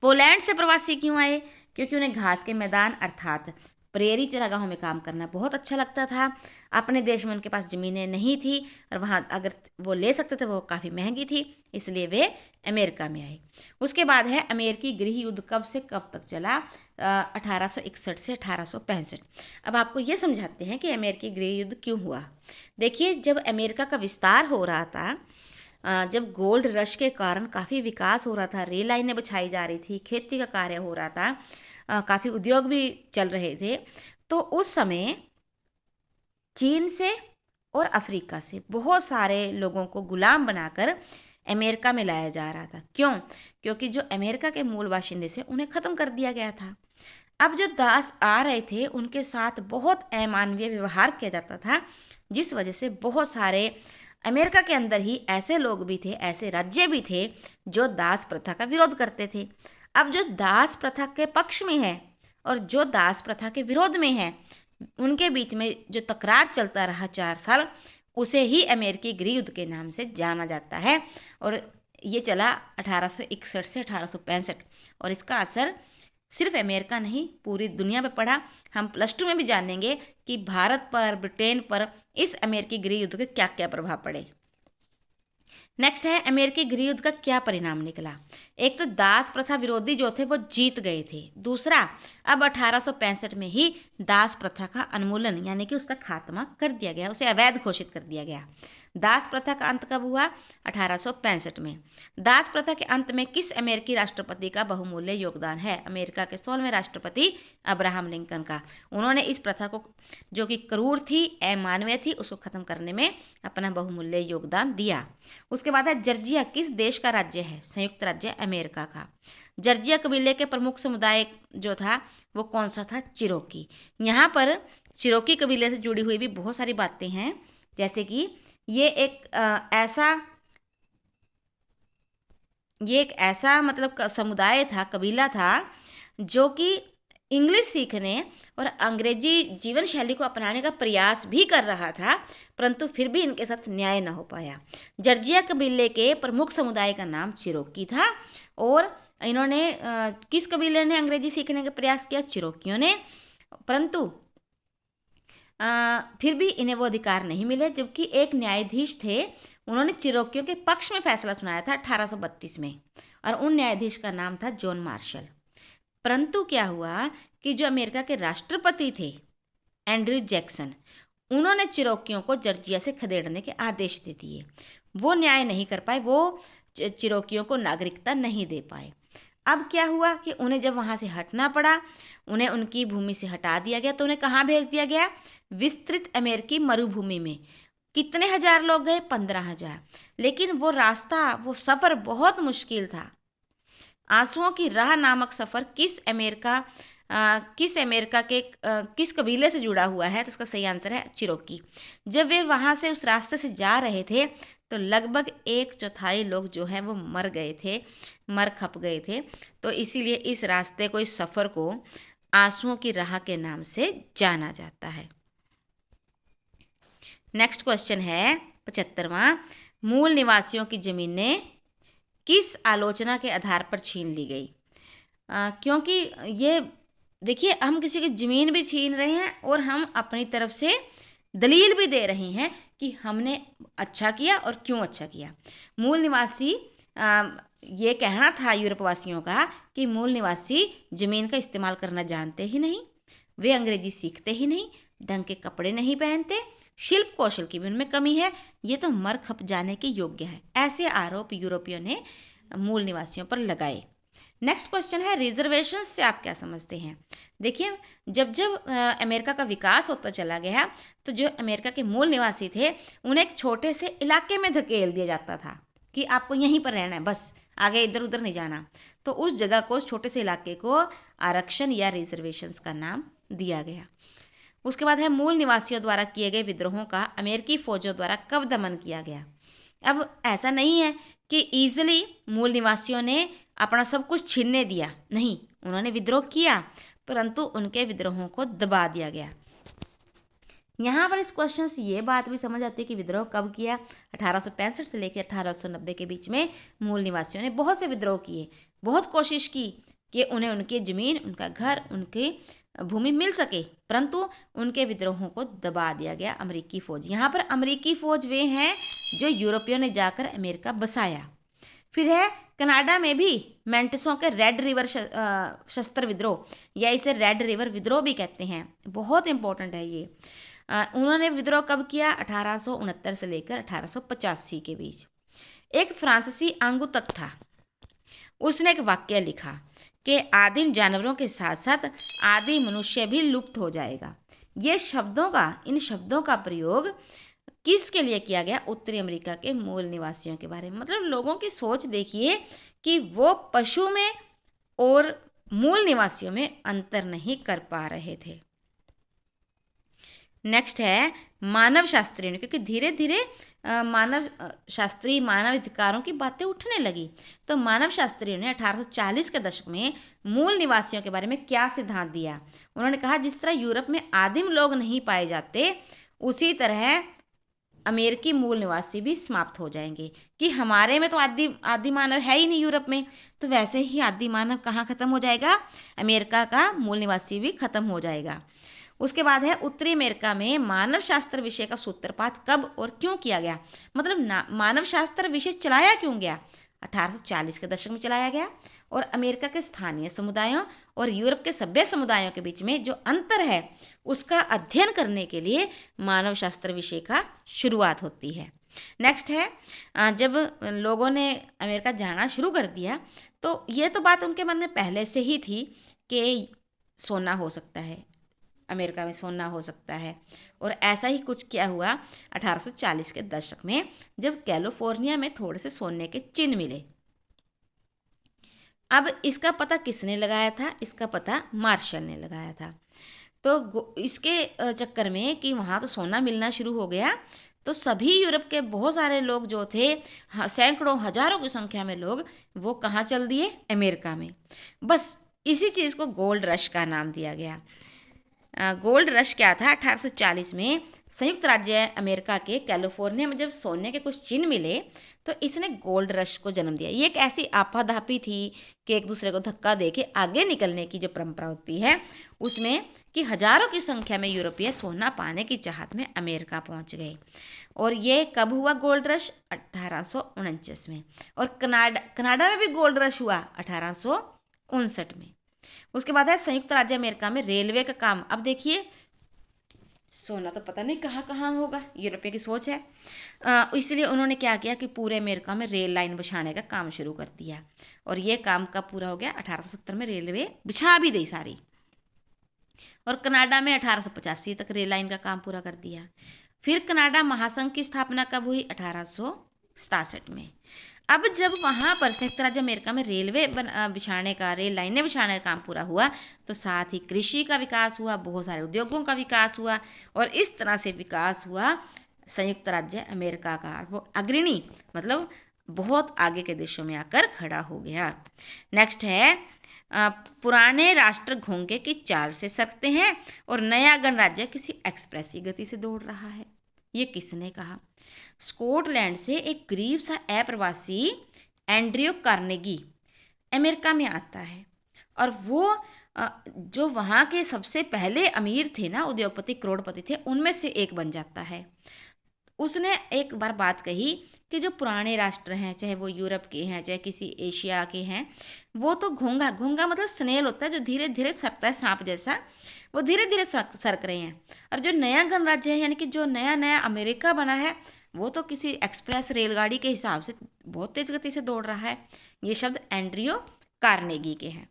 पोलैंड से प्रवासी क्यों आए? क्योंकि उन्हें घास के मैदान अर्थात प्रेरी चरागाहों में काम करना बहुत अच्छा लगता था। अपने देश में उनके पास ज़मीनें नहीं थी और वहाँ अगर वो ले सकते थे वो काफ़ी महंगी थी, इसलिए वे अमेरिका में आए। उसके बाद है, अमेरिकी गृह युद्ध कब से कब तक चला? 1861 से 1865। अब आपको ये समझाते हैं कि अमेरिकी गृह युद्ध क्यों हुआ। देखिए, जब अमेरिका का विस्तार हो रहा था, जब गोल्ड रश के कारण काफ़ी विकास हो रहा था, रेल लाइनें बिछाई जा रही थी, खेती का कार्य हो रहा था, काफ़ी उद्योग भी चल रहे थे, तो उस समय चीन से और अफ्रीका से बहुत सारे लोगों को गुलाम बनाकर अमेरिका में लाया जा रहा था। क्यों? क्योंकि जो अमेरिका के मूल बाशिंदे से उन्हें ख़त्म कर दिया गया था। अब जो दास आ रहे थे उनके साथ बहुत अमानवीय व्यवहार किया जाता था, जिस वजह से बहुत सारे अमेरिका के अंदर ही ऐसे लोग भी थे, ऐसे राज्य भी थे जो दास प्रथा का विरोध करते थे। अब जो दास प्रथा के पक्ष में है और जो दास प्रथा के विरोध में है, उनके बीच में जो तकरार चलता रहा 4 साल, उसे ही अमेरिकी गृह युद्ध के नाम से जाना जाता है। और ये चला 1861 से 1865 और इसका असर सिर्फ अमेरिका नहीं पूरी दुनिया पे पड़ा। हम +2 में भी जानेंगे कि भारत पर, ब्रिटेन पर इस अमेरिकी गृह युद्ध के क्या क्या प्रभाव पड़े। नेक्स्ट है, अमेरिकी गृह युद्ध का क्या परिणाम निकला? एक तो दास प्रथा विरोधी जो थे वो जीत गए थे। दूसरा, अब 1865 में ही दास प्रथा का उन्मूलन यानी कि उसका खात्मा कर दिया गया, उसे अवैध घोषित कर दिया गया। दास प्रथा का अंत कब हुआ? 1865 में। दास प्रथा के अंत में किस अमेरिकी राष्ट्रपति का बहुमूल्य योगदान है? अमेरिका के 16वें राष्ट्रपति अब्राहम लिंकन का। उन्होंने इस प्रथा को, जो कि क्रूर थी, अमानवीय थी, उसको खत्म करने में अपना बहुमूल्य योगदान दिया। उसके बाद है, जॉर्जिया किस देश का राज्य है? संयुक्त राज्य अमेरिका का। जॉर्जिया कबीले के प्रमुख समुदाय जो था वो कौन सा था? चिरोकी। यहाँ पर चिरोकी कबीले से जुड़ी हुई भी बहुत सारी बातें हैं, जैसे कि ये एक ऐसा मतलब समुदाय था, कबीला था, जो कि इंग्लिश सीखने और अंग्रेजी जीवन शैली को अपनाने का प्रयास भी कर रहा था, परंतु फिर भी इनके साथ न्याय न हो पाया। जॉर्जिया कबीले के प्रमुख समुदाय का नाम चिरोकी था और इन्होंने किस कबीले ने अंग्रेजी सीखने का प्रयास किया? चिरोकियों ने। परंतु फिर भी इन्हें वो अधिकार नहीं मिले, जबकि एक न्यायाधीश थे, उन्होंने चिरोकियों के पक्ष में फैसला सुनाया था 1832 में, और उन न्यायाधीश का नाम था जॉन मार्शल। परंतु क्या हुआ कि जो अमेरिका के राष्ट्रपति थे एंड्रयू जैक्सन, उन्होंने चिरोकियों को जॉर्जिया से खदेड़ने के आदेश दे दिए। वो न्याय नहीं कर पाए, वो चिरोकियों को नागरिकता नहीं दे पाए। अब क्या हुआ कि उन्हें जब वहां से हटना पड़ा, उन्हें उनकी भूमि से हटा दिया गया, तो उन्हें कहाँ भेज दिया गया? विस्तृत अमेरिकी मरुभूमि में। कितने हजार लोग गए? 15,000। लेकिन वो रास्ता, वो सफर बहुत मुश्किल था। आंसुओं की राह नामक सफर किस अमेरिका के किस कबीले से जुड़ा हुआ है? तो उसका सही आंसर है चिरोकी। जब वे वहां से उस रास्ते से जा रहे थे तो लगभग 1/4 लोग जो है वो मर गए थे, मर खप गए थे। तो इसीलिए इस रास्ते को, इस सफर को आंसुओं की राह के नाम से जाना जाता है। नेक्स्ट क्वेश्चन है 75वां, मूल निवासियों की जमीनें किस आलोचना के आधार पर छीन ली गई? क्योंकि ये देखिए, हम किसी की जमीन भी छीन रहे हैं और हम अपनी तरफ से दलील भी दे रहे हैं कि हमने अच्छा किया और क्यों अच्छा किया। मूल निवासी, ये कहना था यूरोप वासियों का कि मूल निवासी जमीन का इस्तेमाल करना जानते ही नहीं, वे अंग्रेजी सीखते ही नहीं, ढंग के कपड़े नहीं पहनते, शिल्प कौशल की भी उनमें कमी है, ये तो मर खप जाने के योग्य है। ऐसे आरोप यूरोपियों ने मूल निवासियों पर लगाए। नेक्स्ट क्वेश्चन है, रिजर्वेशन से आप क्या समझते हैं? देखिए, जब जब अमेरिका का विकास होता चला गया तो जो अमेरिका के मूल निवासी थे उन्हें एक छोटे से इलाके में धकेल दिया जाता था कि आपको यहीं पर रहना है, बस आगे इधर उधर नहीं जाना। तो उस जगह को, छोटे से इलाके को आरक्षण या रिजर्वेशंस का नाम दिया गया। उसके बाद है, मूल निवासियों द्वारा किए गए विद्रोहों का अमेरिकी फौजों द्वारा कब दमन किया गया? अब ऐसा नहीं है कि इजीली मूल निवासियों ने अपना सब कुछ छीनने दिया, नहीं, उन्होंने विद्रोह किया, परंतु उनके विद्रोहों को दबा दिया गया। यहाँ पर इस क्वेश्चन से ये बात भी समझ आती है कि विद्रोह कब किया। 1865 से लेकर 1890 के बीच में मूल निवासियों ने बहुत से विद्रोह किए, बहुत कोशिश की कि उन्हें उनकी जमीन, उनका घर, उनकी भूमि मिल सके, परंतु उनके विद्रोहों को दबा दिया गया अमेरिकी फौज। यहाँ पर अमेरिकी फौज वे हैं जो यूरोपियों ने जाकर अमेरिका बसाया। फिर है कनाडा में भी मेंटेसों के रेड रिवर शस्त्र विद्रोह, या इसे रेड रिवर विद्रोह भी कहते हैं, बहुत इंपॉर्टेंट है ये। उन्होंने विद्रोह कब किया? 1869 से लेकर 1885 के बीच। एक फ्रांसीसी आंगुतक था, उसने एक वाक्य लिखा कि आदिम जानवरों के साथ साथ आदि मनुष्य भी लुप्त हो जाएगा। ये इन शब्दों का प्रयोग किसके लिए किया गया? उत्तरी अमेरिका के मूल निवासियों के बारे में। मतलब लोगों की सोच देखिए कि वो पशु में और मूल निवासियों में अंतर नहीं कर पा रहे थे। नेक्स्ट है मानव शास्त्रियों ने, क्योंकि धीरे धीरे मानव अधिकारों की बातें उठने लगी, तो मानव शास्त्रियों ने 1840 के दशक में मूल निवासियों के बारे में क्या सिद्धांत दिया? उन्होंने कहा जिस तरह यूरोप में आदिम लोग नहीं पाए जाते, उसी तरह अमेरिकी मूल निवासी भी समाप्त हो जाएंगे। कि हमारे में तो आदि मानव है ही नहीं यूरोप में, तो वैसे ही आदि मानव कहाँ खत्म हो जाएगा? अमेरिका का मूल निवासी भी खत्म हो जाएगा। उसके बाद है उत्तरी अमेरिका में मानव शास्त्र विषय का सूत्रपात कब और क्यों किया गया? मतलब मानव शास्त्र विषय चलाया क्यों गया? 1840 के दशक में चलाया गया, और अमेरिका के स्थानीय समुदायों और यूरोप के सभ्य समुदायों के बीच में जो अंतर है उसका अध्ययन करने के लिए मानव शास्त्र विषय का शुरुआत होती है। नेक्स्ट है जब लोगों ने अमेरिका जाना शुरू कर दिया तो ये तो बात उनके मन में पहले से ही थी कि सोना हो सकता है, अमेरिका में सोना हो सकता है। और ऐसा ही कुछ क्या हुआ 1840 के दशक में, जब कैलिफोर्निया में थोड़े से सोने के चिन्ह मिले। अब इसका पता किसने लगाया था? इसका पता मार्शल ने लगाया था। तो इसके चक्कर में कि वहां तो सोना मिलना शुरू हो गया, तो सभी यूरोप के बहुत सारे लोग जो थे, सैकड़ों हजारों की संख्या में लोग, वो कहाँ चल दिए? अमेरिका में। बस इसी चीज़ को गोल्ड रश का नाम दिया गया। गोल्ड रश क्या था? 1840 में संयुक्त राज्य अमेरिका के कैलिफोर्निया में जब सोने के कुछ चिन्ह मिले तो इसने गोल्ड रश को जन्म दिया। ये एक ऐसी आपाधापी थी कि एक दूसरे को धक्का दे के आगे निकलने की जो परंपरा होती है उसमें कि हजारों की संख्या में यूरोपीय सोना पाने की चाहत में अमेरिका पहुंच गए। और ये कब हुआ गोल्ड रश? 1849 में। और कनाडा में भी गोल्ड रश हुआ 1859 में। उसके बाद है संयुक्त राज्य अमेरिका में रेलवे का काम। अब देखिए, सोना तो पता नहीं कहाँ कहाँ होगा, यूरोपीय की सोच है। इसलिए उन्होंने क्या किया कि पूरे अमेरिका में रेल लाइन बिछाने का काम शुरू कर दिया। और ये काम कब पूरा हो गया? 1870 में रेलवे बिछा भी दी सारी। और कनाडा में 1885 तक रेल लाइन का काम पूरा कर दिया। फिर कनाडा महासंघ की स्थापना कब हुई? 1867 में। अब जब वहां पर संयुक्त राज्य अमेरिका में रेलवे बिछाने का, रेल लाइनें बिछाने का काम पूरा हुआ तो साथ ही कृषि का विकास हुआ, बहुत सारे उद्योगों का विकास हुआ और इस तरह से विकास हुआ संयुक्त राज्य अमेरिका का। वो अग्रणी मतलब बहुत आगे के देशों में आकर खड़ा हो गया। नेक्स्ट है पुराने राष्ट्र घोंघे की चाल से सरकते हैं और नया गणराज्य किसी एक्सप्रेस गति से दौड़ रहा है। ये किसने कहा? स्कॉटलैंड से एक गरीब सा अप्रवासी एंड्रयू कार्नेगी अमेरिका में आता है और वो जो वहाँ के सबसे पहले अमीर थे ना, उद्योगपति, करोड़पति थे, उनमें से एक बन जाता है। उसने एक बार बात कही कि जो पुराने राष्ट्र हैं, चाहे वो यूरोप के हैं चाहे किसी एशिया के हैं, वो तो घोंघा मतलब स्नेल होता है जो धीरे धीरे सरकता है, सांप जैसा, वो धीरे धीरे सरक रहे हैं। और जो नया गणराज्य है यानी कि जो नया नया अमेरिका बना है वो तो किसी एक्सप्रेस रेलगाड़ी के हिसाब से बहुत तेज गति से दौड़ रहा है। ये शब्द एंड्रयू कार्नेगी के हैं।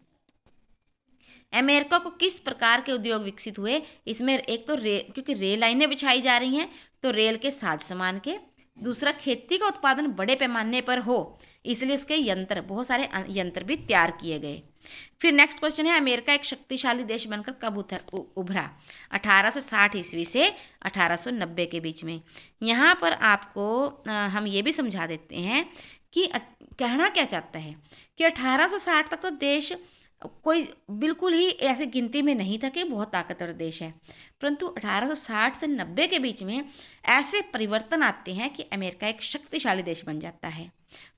अमेरिका को किस प्रकार के उद्योग विकसित हुए? इसमें एक तो क्योंकि रेल लाइनें बिछाई जा रही हैं तो रेल के साज सामान के, दूसरा खेती का उत्पादन बड़े पैमाने पर हो इसलिए उसके यंत्र, बहुत सारे यंत्र भी तैयार किए गए। फिर नेक्स्ट क्वेश्चन है अमेरिका एक शक्तिशाली देश बनकर कब उभरा? 1860 ईस्वी से 1890 के बीच में। यहाँ पर आपको हम ये भी समझा देते हैं कि कहना क्या चाहता है कि 1860 तक तो देश कोई बिल्कुल ही ऐसे गिनती में नहीं था कि बहुत ताकतवर देश है, परंतु 1860 से 90 के बीच में ऐसे परिवर्तन आते हैं कि अमेरिका एक शक्तिशाली देश बन जाता है।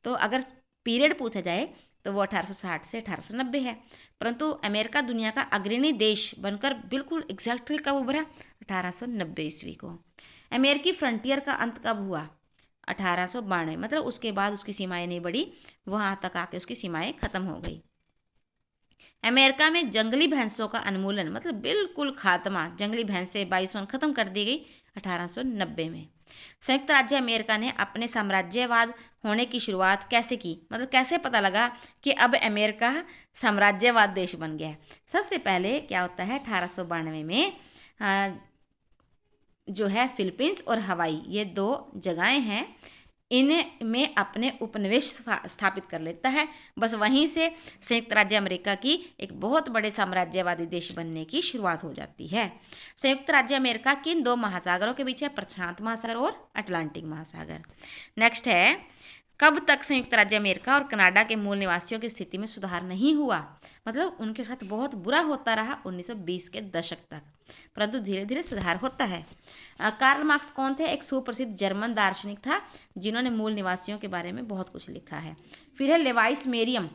तो अगर पीरियड पूछा जाए तो वो 1860 से 1890 है, परंतु अमेरिका दुनिया का अग्रणी देश बनकर बिल्कुल एग्जैक्टली कब उभरा? 1890 ईस्वी को। अमेरिकी फ्रंटियर का अंत कब हुआ? 1892, मतलब उसके बाद उसकी सीमाएं नहीं बढ़ी, वहां तक आके उसकी सीमाएं खत्म हो गई। अमेरिका में जंगली भैंसों का उन्मूलन मतलब बिल्कुल खात्मा, जंगली भैंसें, बाइसोन खत्म कर दी गई 1890 में। संयुक्त राज्य अमेरिका ने अपने साम्राज्यवाद होने की शुरुआत कैसे की? मतलब कैसे पता लगा कि अब अमेरिका साम्राज्यवाद देश बन गया है? सबसे पहले क्या होता है, 1892 में जो है फिलीपींस और हवाई, ये दो जगहें हैं, इनमें अपने उपनिवेश स्थापित कर लेता है। बस वहीं से संयुक्त राज्य अमेरिका की एक बहुत बड़े साम्राज्यवादी देश बनने की शुरुआत हो जाती है। संयुक्त राज्य अमेरिका किन दो महासागरों के बीच है? प्रशांत महासागर और अटलांटिक महासागर। नेक्स्ट है कब तक संयुक्त राज्य अमेरिका और कनाडा के मूल निवासियों की स्थिति में सुधार नहीं हुआ? मतलब उनके साथ बहुत बुरा होता रहा 1920 के दशक तक, परंतु धीरे धीरे सुधार होता है। कार्ल मार्क्स कौन थे? एक सुप्रसिद्ध जर्मन दार्शनिक था जिन्होंने मूल निवासियों के बारे में बहुत कुछ लिखा है। फिर है लेवाइस मेरियम,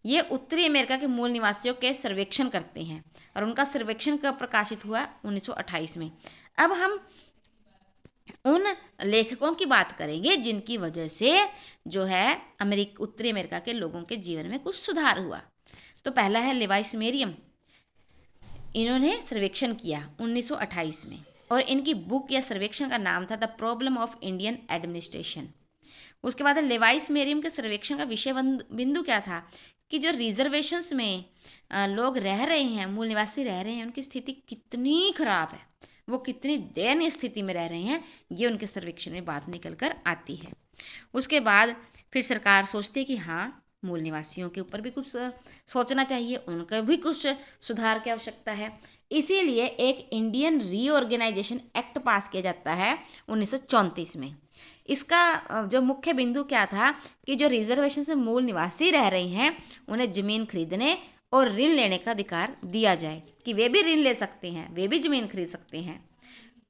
ये उत्तरी अमेरिका के मूल निवासियों के सर्वेक्षण करते हैं और उनका सर्वेक्षण कब प्रकाशित हुआ? 1928 में। अब हम उन लेखकों की बात करेंगे जिनकी वजह से जो है उत्तरी अमेरिका के लोगों के जीवन में कुछ सुधार हुआ। तो पहला है लेवाइस मेरियम, इन्होंने सर्वेक्षण किया 1928 में और इनकी बुक या सर्वेक्षण का नाम था the problem of Indian administration. उसके बाद लेवाइस मेरियम के सर्वेक्षण का विषय बिंदु क्या था कि जो रिजर्वेशंस में लोग रह रहे हैं, मूल निवासी रह रहे हैं, उनकी स्थिति कितनी खराब है, वो कितनी दयनीय स्थिति में रह रहे हैं, ये उनके सर्वेक्षण में बात निकल कर आती है। उसके बाद फिर सरकार सोचती है कि हाँ, मूल निवासियों के ऊपर भी कुछ सोचना चाहिए, उनका भी कुछ सुधार की आवश्यकता है। इसीलिए एक इंडियन रीऑर्गेनाइजेशन एक्ट पास किया जाता है 1934 में। इसका जो मुख्य बिंदु क्या था कि जो रिजर्वेशन से मूल निवासी रह रहे हैं उन्हें जमीन खरीदने और ऋण लेने का अधिकार दिया जाए कि वे भी ऋण ले सकते हैं, वे भी जमीन खरीद सकते हैं।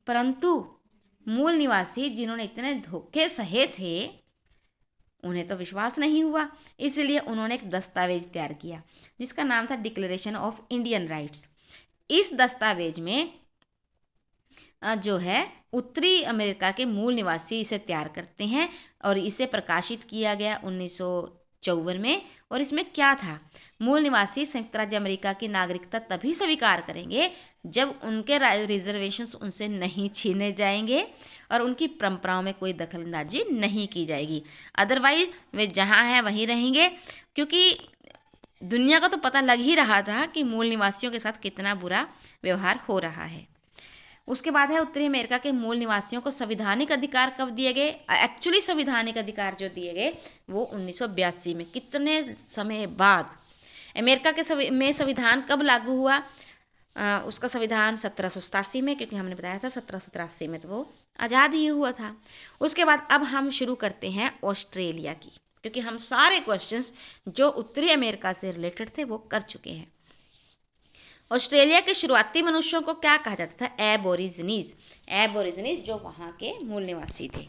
परंतु मूल निवासी जिन्होंने इतने धोखे सहे थे उन्हें तो विश्वास नहीं हुआ, इसलिए उन्होंने एक दस्तावेज तैयार किया जिसका नाम था डिक्लेरेशन ऑफ इंडियन राइट्स। इस दस्तावेज में जो है उत्तरी अमेरिका के मूल निवासी इसे तैयार करते हैं और इसे प्रकाशित किया गया 1954 में। और इसमें क्या था, मूल निवासी संयुक्त राज्य अमेरिका की नागरिकता तभी स्वीकार करेंगे जब उनके रिजर्वेशंस उनसे नहीं छीने जाएंगे और उनकी परंपराओं में कोई दखलंदाजी नहीं की जाएगी। अदरवाइज वे जहाँ हैं वहीं रहेंगे, क्योंकि दुनिया को तो पता लग ही रहा था कि मूल निवासियों के साथ कितना बुरा व्यवहार हो रहा है। उसके बाद है उत्तरी अमेरिका के मूल निवासियों को संवैधानिक अधिकार कब दिए गए। एक्चुअली संवैधानिक अधिकार जो दिए गए वो 1982 में, कितने समय बाद। अमेरिका के में संविधान कब लागू हुआ, उसका संविधान 1787 में, क्योंकि हमने बताया था 1783 में तो वो आज़ाद ही हुआ था। उसके बाद अब हम शुरू करते हैं ऑस्ट्रेलिया की, क्योंकि हम सारे क्वेश्चंस जो उत्तरी अमेरिका से रिलेटेड थे वो कर चुके हैं। ऑस्ट्रेलिया के शुरुआती मनुष्यों को क्या कहा जाता था, एबोरिजिनीज। एबोरिजिनीज जो वहाँ के मूल निवासी थे।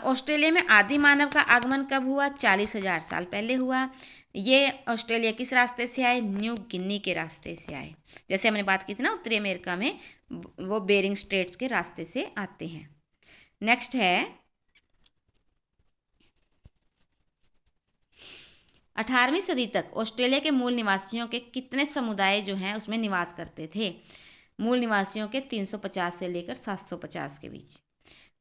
ऑस्ट्रेलिया में आदि मानव का आगमन कब हुआ, 40,000 साल पहले हुआ। ये ऑस्ट्रेलिया किस रास्ते से आए, न्यू गिनी के रास्ते से आए। जैसे हमने बात की थी ना उत्तरी अमेरिका में वो बेरिंग स्ट्रेट्स के रास्ते से आते हैं। नेक्स्ट है 18वीं सदी तक ऑस्ट्रेलिया के मूल निवासियों के कितने समुदाय जो हैं उसमें निवास करते थे। मूल निवासियों के 350 से लेकर 750 के बीच।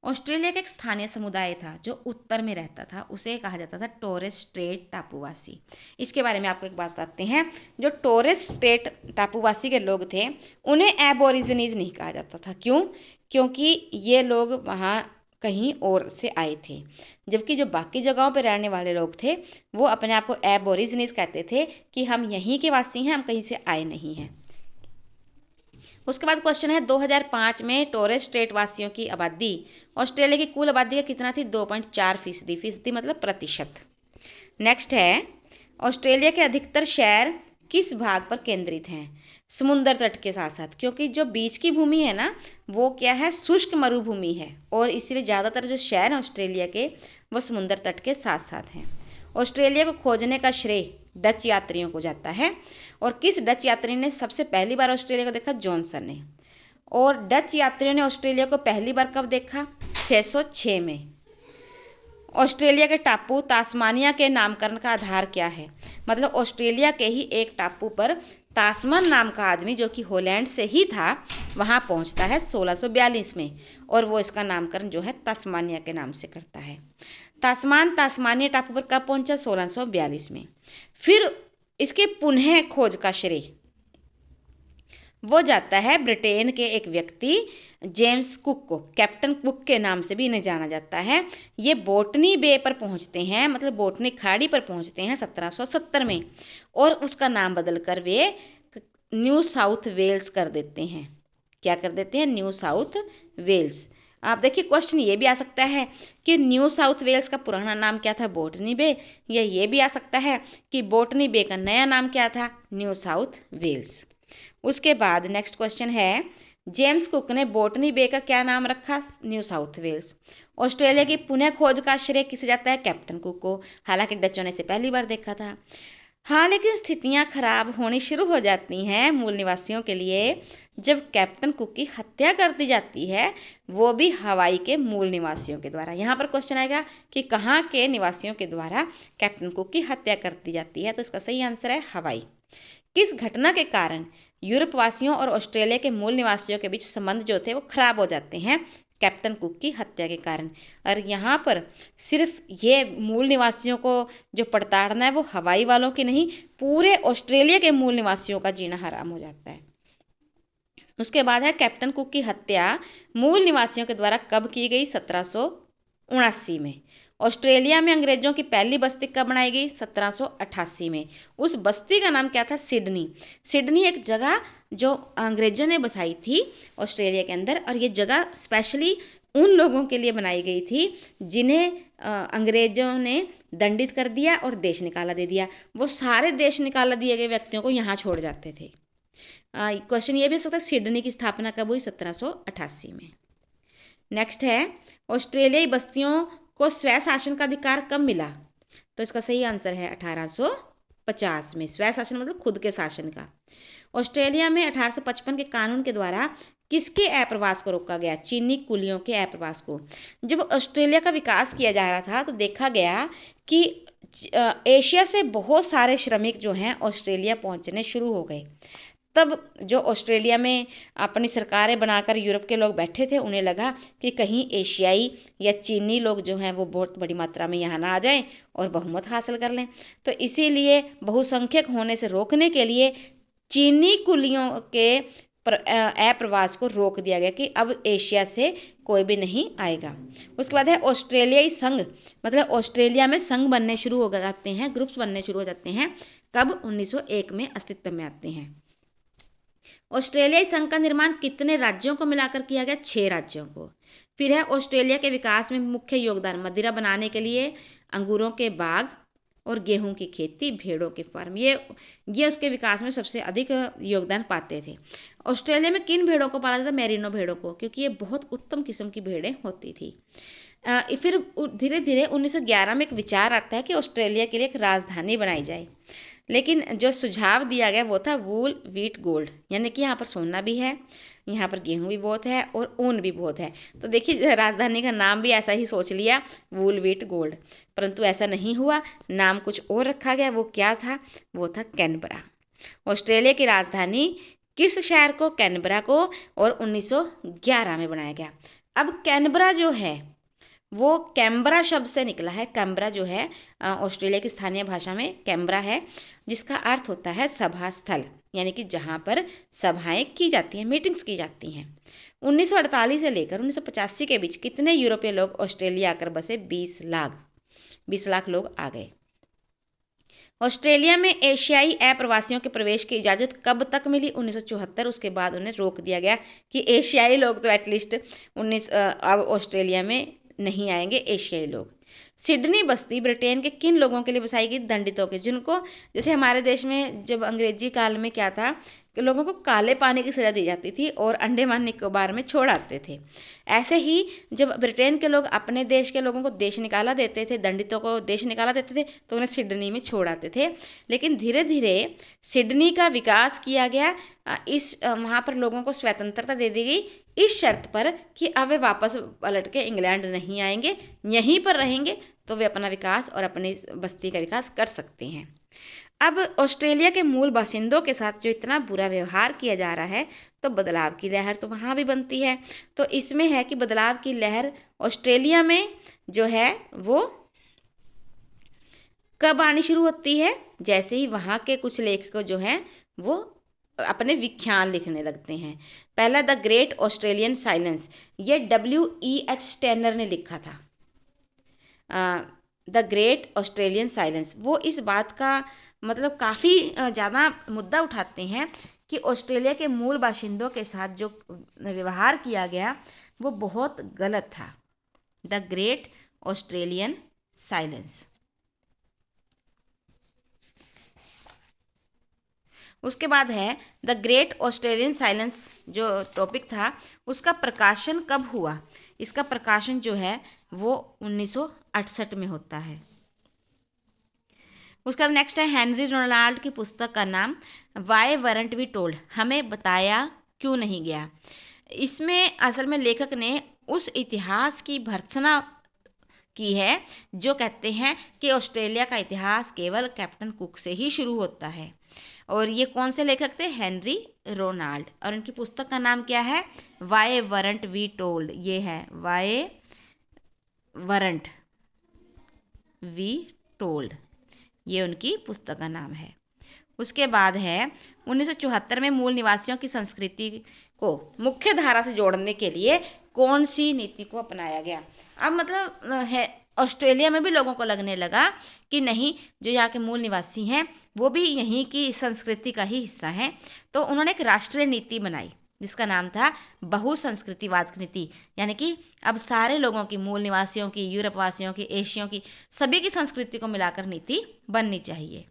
ऑस्ट्रेलिया का एक स्थानीय समुदाय था जो उत्तर में रहता था, उसे कहा जाता था टोरेस स्ट्रेट टापूवासी। इसके बारे में आपको एक बात बताते हैं, जो टोरेस स्ट्रेट टापूवासी के लोग थे उन्हें एबोरिजिनीज नहीं कहा जाता था। क्यों? क्योंकि ये लोग वहाँ कहीं और से आए थे, जबकि जो बाकी जगहों पर रहने वाले लोग थे वो अपने आप को एबोरिजिनीज कहते थे कि हम यहीं के वासी हैं, हम कहीं से आए नहीं हैं। उसके बाद क्वेश्चन है 2005 में टोरेस स्ट्रेट वासियों की आबादी ऑस्ट्रेलिया की कुल आबादी का कितना थी, 2.4%। फीसदी मतलब प्रतिशत। नेक्स्ट है ऑस्ट्रेलिया के अधिकतर शहर किस भाग पर केंद्रित हैं, समुद्र तट के साथ साथ, क्योंकि जो बीच की भूमि है ना वो क्या है, शुष्क मरुभूमि है और इसलिए ज़्यादातर जो शहर हैं ऑस्ट्रेलिया के वो समुद्र तट के साथ साथ हैं। ऑस्ट्रेलिया को खोजने का श्रेय डच यात्रियों को जाता है। और किस डच यात्री ने सबसे पहली बार ऑस्ट्रेलिया को देखा, जॉनसन ने। और डच यात्रियों ने ऑस्ट्रेलिया को पहली बार कब देखा, 606 में। ऑस्ट्रेलिया के टापू तास्मानिया के नामकरण का आधार क्या है, मतलब ऑस्ट्रेलिया के ही एक टापू पर तास्मान नाम का आदमी जो कि हॉलैंड से ही था वहां पहुंचता है 1642 में और वो इसका नामकरण जो है तास्मानिया के नाम से करता है। तास्मानिया टापू पर कब पहुंचा, 1642 में। फिर इसके पुनः खोज का श्रेय वो जाता है ब्रिटेन के एक व्यक्ति जेम्स कुक को, कैप्टन कुक के नाम से भी इन्हें जाना जाता है। ये बोटनी बे पर पहुंचते हैं, मतलब बोटनी खाड़ी पर पहुंचते हैं 1770 में और उसका नाम बदलकर वे न्यू साउथ वेल्स कर देते हैं। क्या कर देते हैं, न्यू साउथ वेल्स। आप देखिए क्वेश्चन ये भी आ सकता है कि न्यू साउथ वेल्स का पुराना नाम क्या था, बोटनी बे, या ये भी आ सकता है कि बोटनी बे का नया नाम क्या था, न्यू साउथ वेल्स। उसके बाद नेक्स्ट क्वेश्चन है जेम्स कुक ने बोटनी बे का क्या नाम रखा, न्यू साउथ वेल्स। ऑस्ट्रेलिया की पुनः खोज का श्रेय किसे जाता है, कैप्टन कुक को। हालांकि डचों ने इसे पहली बार देखा था। हाँ, लेकिन स्थितियां खराब होनी शुरू हो जाती हैं मूल निवासियों के लिए जब कैप्टन कुक की हत्या कर दी जाती है, वो भी हवाई के मूल निवासियों के द्वारा। यहाँ पर क्वेश्चन आएगा कि कहाँ के निवासियों के द्वारा कैप्टन कुक की हत्या कर दी जाती है, तो इसका सही आंसर है हवाई। किस घटना के कारण यूरोप वासियों और ऑस्ट्रेलिया के मूल निवासियों के बीच संबंध जो थे वो खराब हो जाते हैं, कैप्टन कुक की हत्या के कारण। और यहाँ पर सिर्फ ये मूल निवासियों को जो पड़ताड़ना है वो हवाई वालों की नहीं, पूरे ऑस्ट्रेलिया के मूल निवासियों का जीना हराम हो जाता है। उसके बाद है कैप्टन कुक की हत्या मूल निवासियों के द्वारा कब की गई, 1779 में। ऑस्ट्रेलिया में अंग्रेजों की पहली बस्ती कब बनाई गई, 1788 में। उस बस्ती का नाम क्या था, सिडनी। सिडनी एक जगह जो अंग्रेजों ने बसाई थी ऑस्ट्रेलिया के अंदर, और ये जगह स्पेशली उन लोगों के लिए बनाई गई थी जिन्हें अंग्रेजों ने दंडित कर दिया और देश निकाला दे दिया। वो सारे देश निकाला दिए गए व्यक्तियों को यहाँ छोड़ जाते थे। क्वेश्चन ये भी हो सकता है, सिडनी की स्थापना कब हुई? 1788 में। नेक्स्ट है, ऑस्ट्रेलियाई बस्तियों को स्वय शासन का अधिकार कब मिला? तो इसका सही आंसर है 1850 में। स्वय शासन मतलब खुद के शासन का। ऑस्ट्रेलिया में 1855 के कानून के द्वारा किसके अप्रवास को रोका गया? चीनी कुलियों के अप्रवास को। जब ऑस्ट्रेलिया का विकास किया जा रहा था तो देखा गया कि एशिया से बहुत सारे श्रमिक जो हैं ऑस्ट्रेलिया पहुंचने शुरू हो गए। तब जो ऑस्ट्रेलिया में अपनी सरकारें बनाकर यूरोप के लोग बैठे थे, उन्हें लगा कि कहीं एशियाई या चीनी लोग जो हैं वो बहुत बड़ी मात्रा में यहाँ ना आ जाएं और बहुमत हासिल कर लें। तो इसीलिए बहुसंख्यक होने से रोकने के लिए चीनी कुलियों के अप्रवास को रोक दिया गया कि अब एशिया से कोई भी नहीं आएगा। उसके बाद है ऑस्ट्रेलियाई संघ, मतलब ऑस्ट्रेलिया में संघ बनने शुरू हो जाते हैं, ग्रुप्स बनने शुरू हो जाते हैं। कब? 1901 में अस्तित्व में आते हैं। ऑस्ट्रेलियाई संघ का निर्माण कितने राज्यों को मिलाकर किया गया? 6 राज्यों को। फिर है ऑस्ट्रेलिया के विकास में मुख्य योगदान मदिरा बनाने के लिए अंगूरों के बाग और गेहूं की खेती, भेड़ों के फार्म, ये उसके विकास में सबसे अधिक योगदान पाते थे। ऑस्ट्रेलिया में किन भेड़ों को पाला जाता? मेरिनो भेड़ों को, क्योंकि ये बहुत उत्तम किस्म की भेड़ें होती थी। फिर धीरे धीरे 1911 में एक विचार आता है कि ऑस्ट्रेलिया के लिए एक राजधानी बनाई जाए, लेकिन जो सुझाव दिया गया वो था वूल व्हीट गोल्ड, यानी कि यहाँ पर सोना भी है, यहाँ पर गेहूं भी बहुत है और ऊन भी बहुत है। तो देखिए राजधानी का नाम भी ऐसा ही सोच लिया, वूल व्हीट गोल्ड, परंतु ऐसा नहीं हुआ, नाम कुछ और रखा गया। वो क्या था? वो था कैनबरा। ऑस्ट्रेलिया की राजधानी किस शहर को? कैनबरा को, और 1911 में बनाया गया। अब कैनबरा जो है वो कैम्बरा शब्द से निकला है। कैम्बरा जो है ऑस्ट्रेलिया की स्थानीय भाषा में कैम्बरा है, जिसका अर्थ होता है सभा स्थल, यानी कि जहाँ पर सभाएं की जाती हैं, मीटिंग्स की जाती हैं। 1948 से लेकर 1985 के बीच कितने यूरोपीय लोग ऑस्ट्रेलिया आकर बसे? 20 लाख लोग आ गए। ऑस्ट्रेलिया में एशियाई अप्रवासियों के प्रवेश की इजाज़त कब तक मिली? 1974। उसके बाद उन्हें रोक दिया गया कि एशियाई लोग तो एटलीस्ट अब ऑस्ट्रेलिया में नहीं आएंगे एशियाई लोग। सिडनी बस्ती ब्रिटेन के किन लोगों के लिए बसाई गई? दंडितों के, जिनको जैसे हमारे देश में जब अंग्रेजी काल में क्या था कि लोगों को काले पानी की सजा दी जाती थी और अंडमान निकोबार में छोड़ आते थे। ऐसे ही जब ब्रिटेन के लोग अपने देश के लोगों को देश निकाला देते थे, दंडितों को देश निकाला देते थे, तो उन्हें सिडनी में छोड़ आते थे। लेकिन धीरे धीरे सिडनी का विकास किया गया, वहाँ पर लोगों को स्वतंत्रता दे दी गई, इस शर्त पर कि अब वे वापस पलट के इंग्लैंड नहीं आएंगे, यहीं पर रहेंगे तो वे अपना विकास और अपनी बस्ती का विकास कर सकते हैं। अब ऑस्ट्रेलिया के मूल बासिंदों के साथ जो इतना बुरा व्यवहार किया जा रहा है, तो बदलाव की लहर तो वहाँ भी बनती है। तो इसमें है कि बदलाव की लहर ऑस्ट्रेलिया में जो है वो कब आनी शुरू होती है? जैसे ही वहाँ के कुछ लेखक जो हैं वो अपने विख्यान लिखने लगते हैं। पहला द ग्रेट ऑस्ट्रेलियन साइलेंस, ये W.E.H. स्टेनर ने लिखा था। द ग्रेट ऑस्ट्रेलियन साइलेंस, वो इस बात का मतलब काफ़ी ज़्यादा मुद्दा उठाते हैं कि ऑस्ट्रेलिया के मूल बाशिंदों के साथ जो व्यवहार किया गया वो बहुत गलत था। The great Australian silence. उसके बाद है द ग्रेट ऑस्ट्रेलियन साइलेंस, जो टॉपिक था उसका प्रकाशन कब हुआ? इसका प्रकाशन जो है वो 1968 में होता है। उसका नेक्स्ट है हेनरी डोनाल्ड की पुस्तक का नाम वाई वरंट वी टोल्ड, हमें बताया क्यों नहीं गया। इसमें असल में लेखक ने उस इतिहास की भर्त्सना की है जो कहते हैं कि ऑस्ट्रेलिया का इतिहास केवल कैप्टन कुक से ही शुरू होता है। और ये कौन से लेखक थे? Henry Donald. और उनकी पुस्तक का नाम क्या है? Why weren't we told. ये है वाई वरंट वी टोल्ड, ये उनकी पुस्तक का नाम है। उसके बाद है 1974 में मूल निवासियों की संस्कृति को मुख्य धारा से जोड़ने के लिए कौन सी नीति को अपनाया गया? अब मतलब है ऑस्ट्रेलिया में भी लोगों को लगने लगा कि नहीं, जो यहाँ के मूल निवासी हैं वो भी यहीं की संस्कृति का ही हिस्सा हैं, तो उन्होंने एक राष्ट्रीय नीति बनाई जिसका नाम था बहुसंस्कृतिवाद नीति, यानी कि अब सारे लोगों की, मूल निवासियों की, यूरोप वासियों की, एशियों की, सभी की संस्कृति को मिलाकर नीति बननी चाहिए।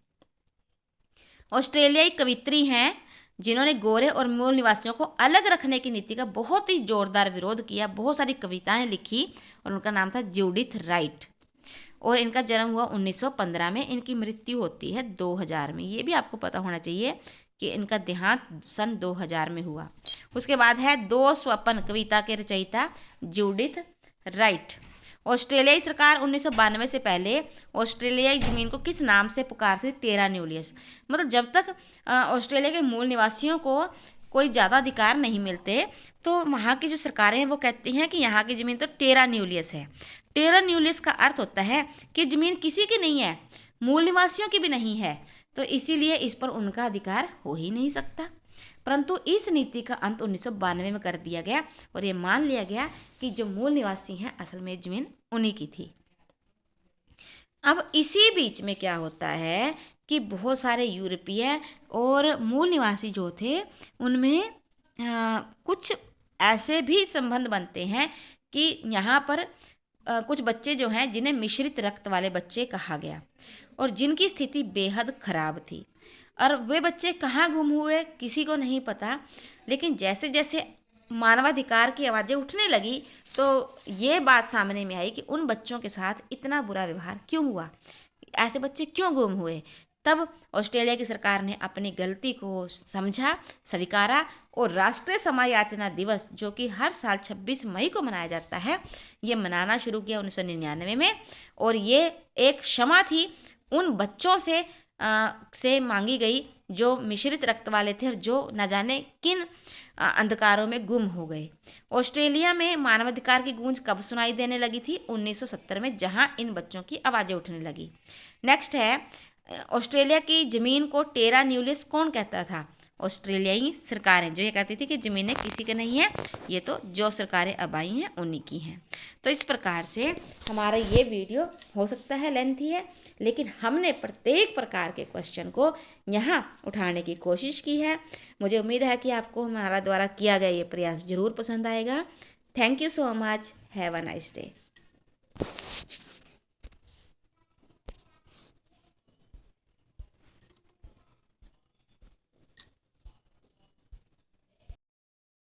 ऑस्ट्रेलियाई कवित्री हैं जिन्होंने गोरे और मूल निवासियों को अलग रखने की नीति का बहुत ही जोरदार विरोध किया, बहुत सारी कविताएं लिखी, और उनका नाम था जूडिथ राइट। और इनका जन्म हुआ 1915 में, इनकी मृत्यु होती है 2000 में। ये भी आपको पता होना चाहिए कि इनका देहांत सन 2000 में हुआ। उसके बाद है दो स्वप्न कविता के रचयिता जूडिथ राइट। ऑस्ट्रेलियाई सरकार 1992 से पहले ऑस्ट्रेलियाई जमीन को किस नाम से पुकारती थी? टेरा न्यूलियस। मतलब जब तक ऑस्ट्रेलिया के मूल निवासियों को कोई ज़्यादा अधिकार नहीं मिलते तो वहाँ की जो सरकारें हैं वो कहती हैं कि यहाँ की ज़मीन तो टेरा न्यूलियस है। टेरा न्यूलियस का अर्थ होता है कि ज़मीन किसी की नहीं है, मूल निवासियों की भी नहीं है, तो इसीलिए इस पर उनका अधिकार हो ही नहीं सकता। परंतु इस नीति का अंत 1992 में कर दिया गया और ये मान लिया गया कि जो मूल निवासी हैं असल में जमीन उन्हीं की थी। अब इसी बीच में क्या होता है कि बहुत सारे यूरोपीय और मूल निवासी जो थे उनमें कुछ ऐसे भी संबंध बनते हैं कि यहाँ पर कुछ बच्चे जो हैं जिन्हें मिश्रित रक्त वाले बच्चे कहा गया और जिनकी स्थिति बेहद खराब थी, और वे बच्चे कहाँ गुम हुए किसी को नहीं पता। लेकिन जैसे जैसे मानवाधिकार की आवाज़ें उठने लगी तो ये बात सामने में आई कि उन बच्चों के साथ इतना बुरा व्यवहार क्यों हुआ, ऐसे बच्चे क्यों गुम हुए। तब ऑस्ट्रेलिया की सरकार ने अपनी गलती को समझा, स्वीकारा और राष्ट्रीय समायाचना दिवस, जो कि हर साल 26 मई को मनाया जाता है, ये मनाना शुरू किया 1999 में। और ये एक क्षमा थी उन बच्चों से मांगी गई जो मिश्रित रक्त वाले थे और जो न जाने किन अंधकारों में गुम हो गए। ऑस्ट्रेलिया में मानवाधिकार की गूंज कब सुनाई देने लगी थी? 1970 में, जहां इन बच्चों की आवाज़ें उठने लगी। नेक्स्ट है, ऑस्ट्रेलिया की ज़मीन को टेरा न्यूलियस कौन कहता था? ऑस्ट्रेलियाई सरकारें, जो ये कहती थी कि ज़मीनें किसी के नहीं है, ये तो जो सरकारें अब आई हैं उन्हीं की हैं। तो इस प्रकार से हमारा ये वीडियो हो सकता है लेंथी है, लेकिन हमने प्रत्येक प्रकार के क्वेश्चन को यहाँ उठाने की कोशिश की है। मुझे उम्मीद है कि आपको हमारा द्वारा किया गया ये प्रयास जरूर पसंद आएगा। Thank you so much. Have a nice day.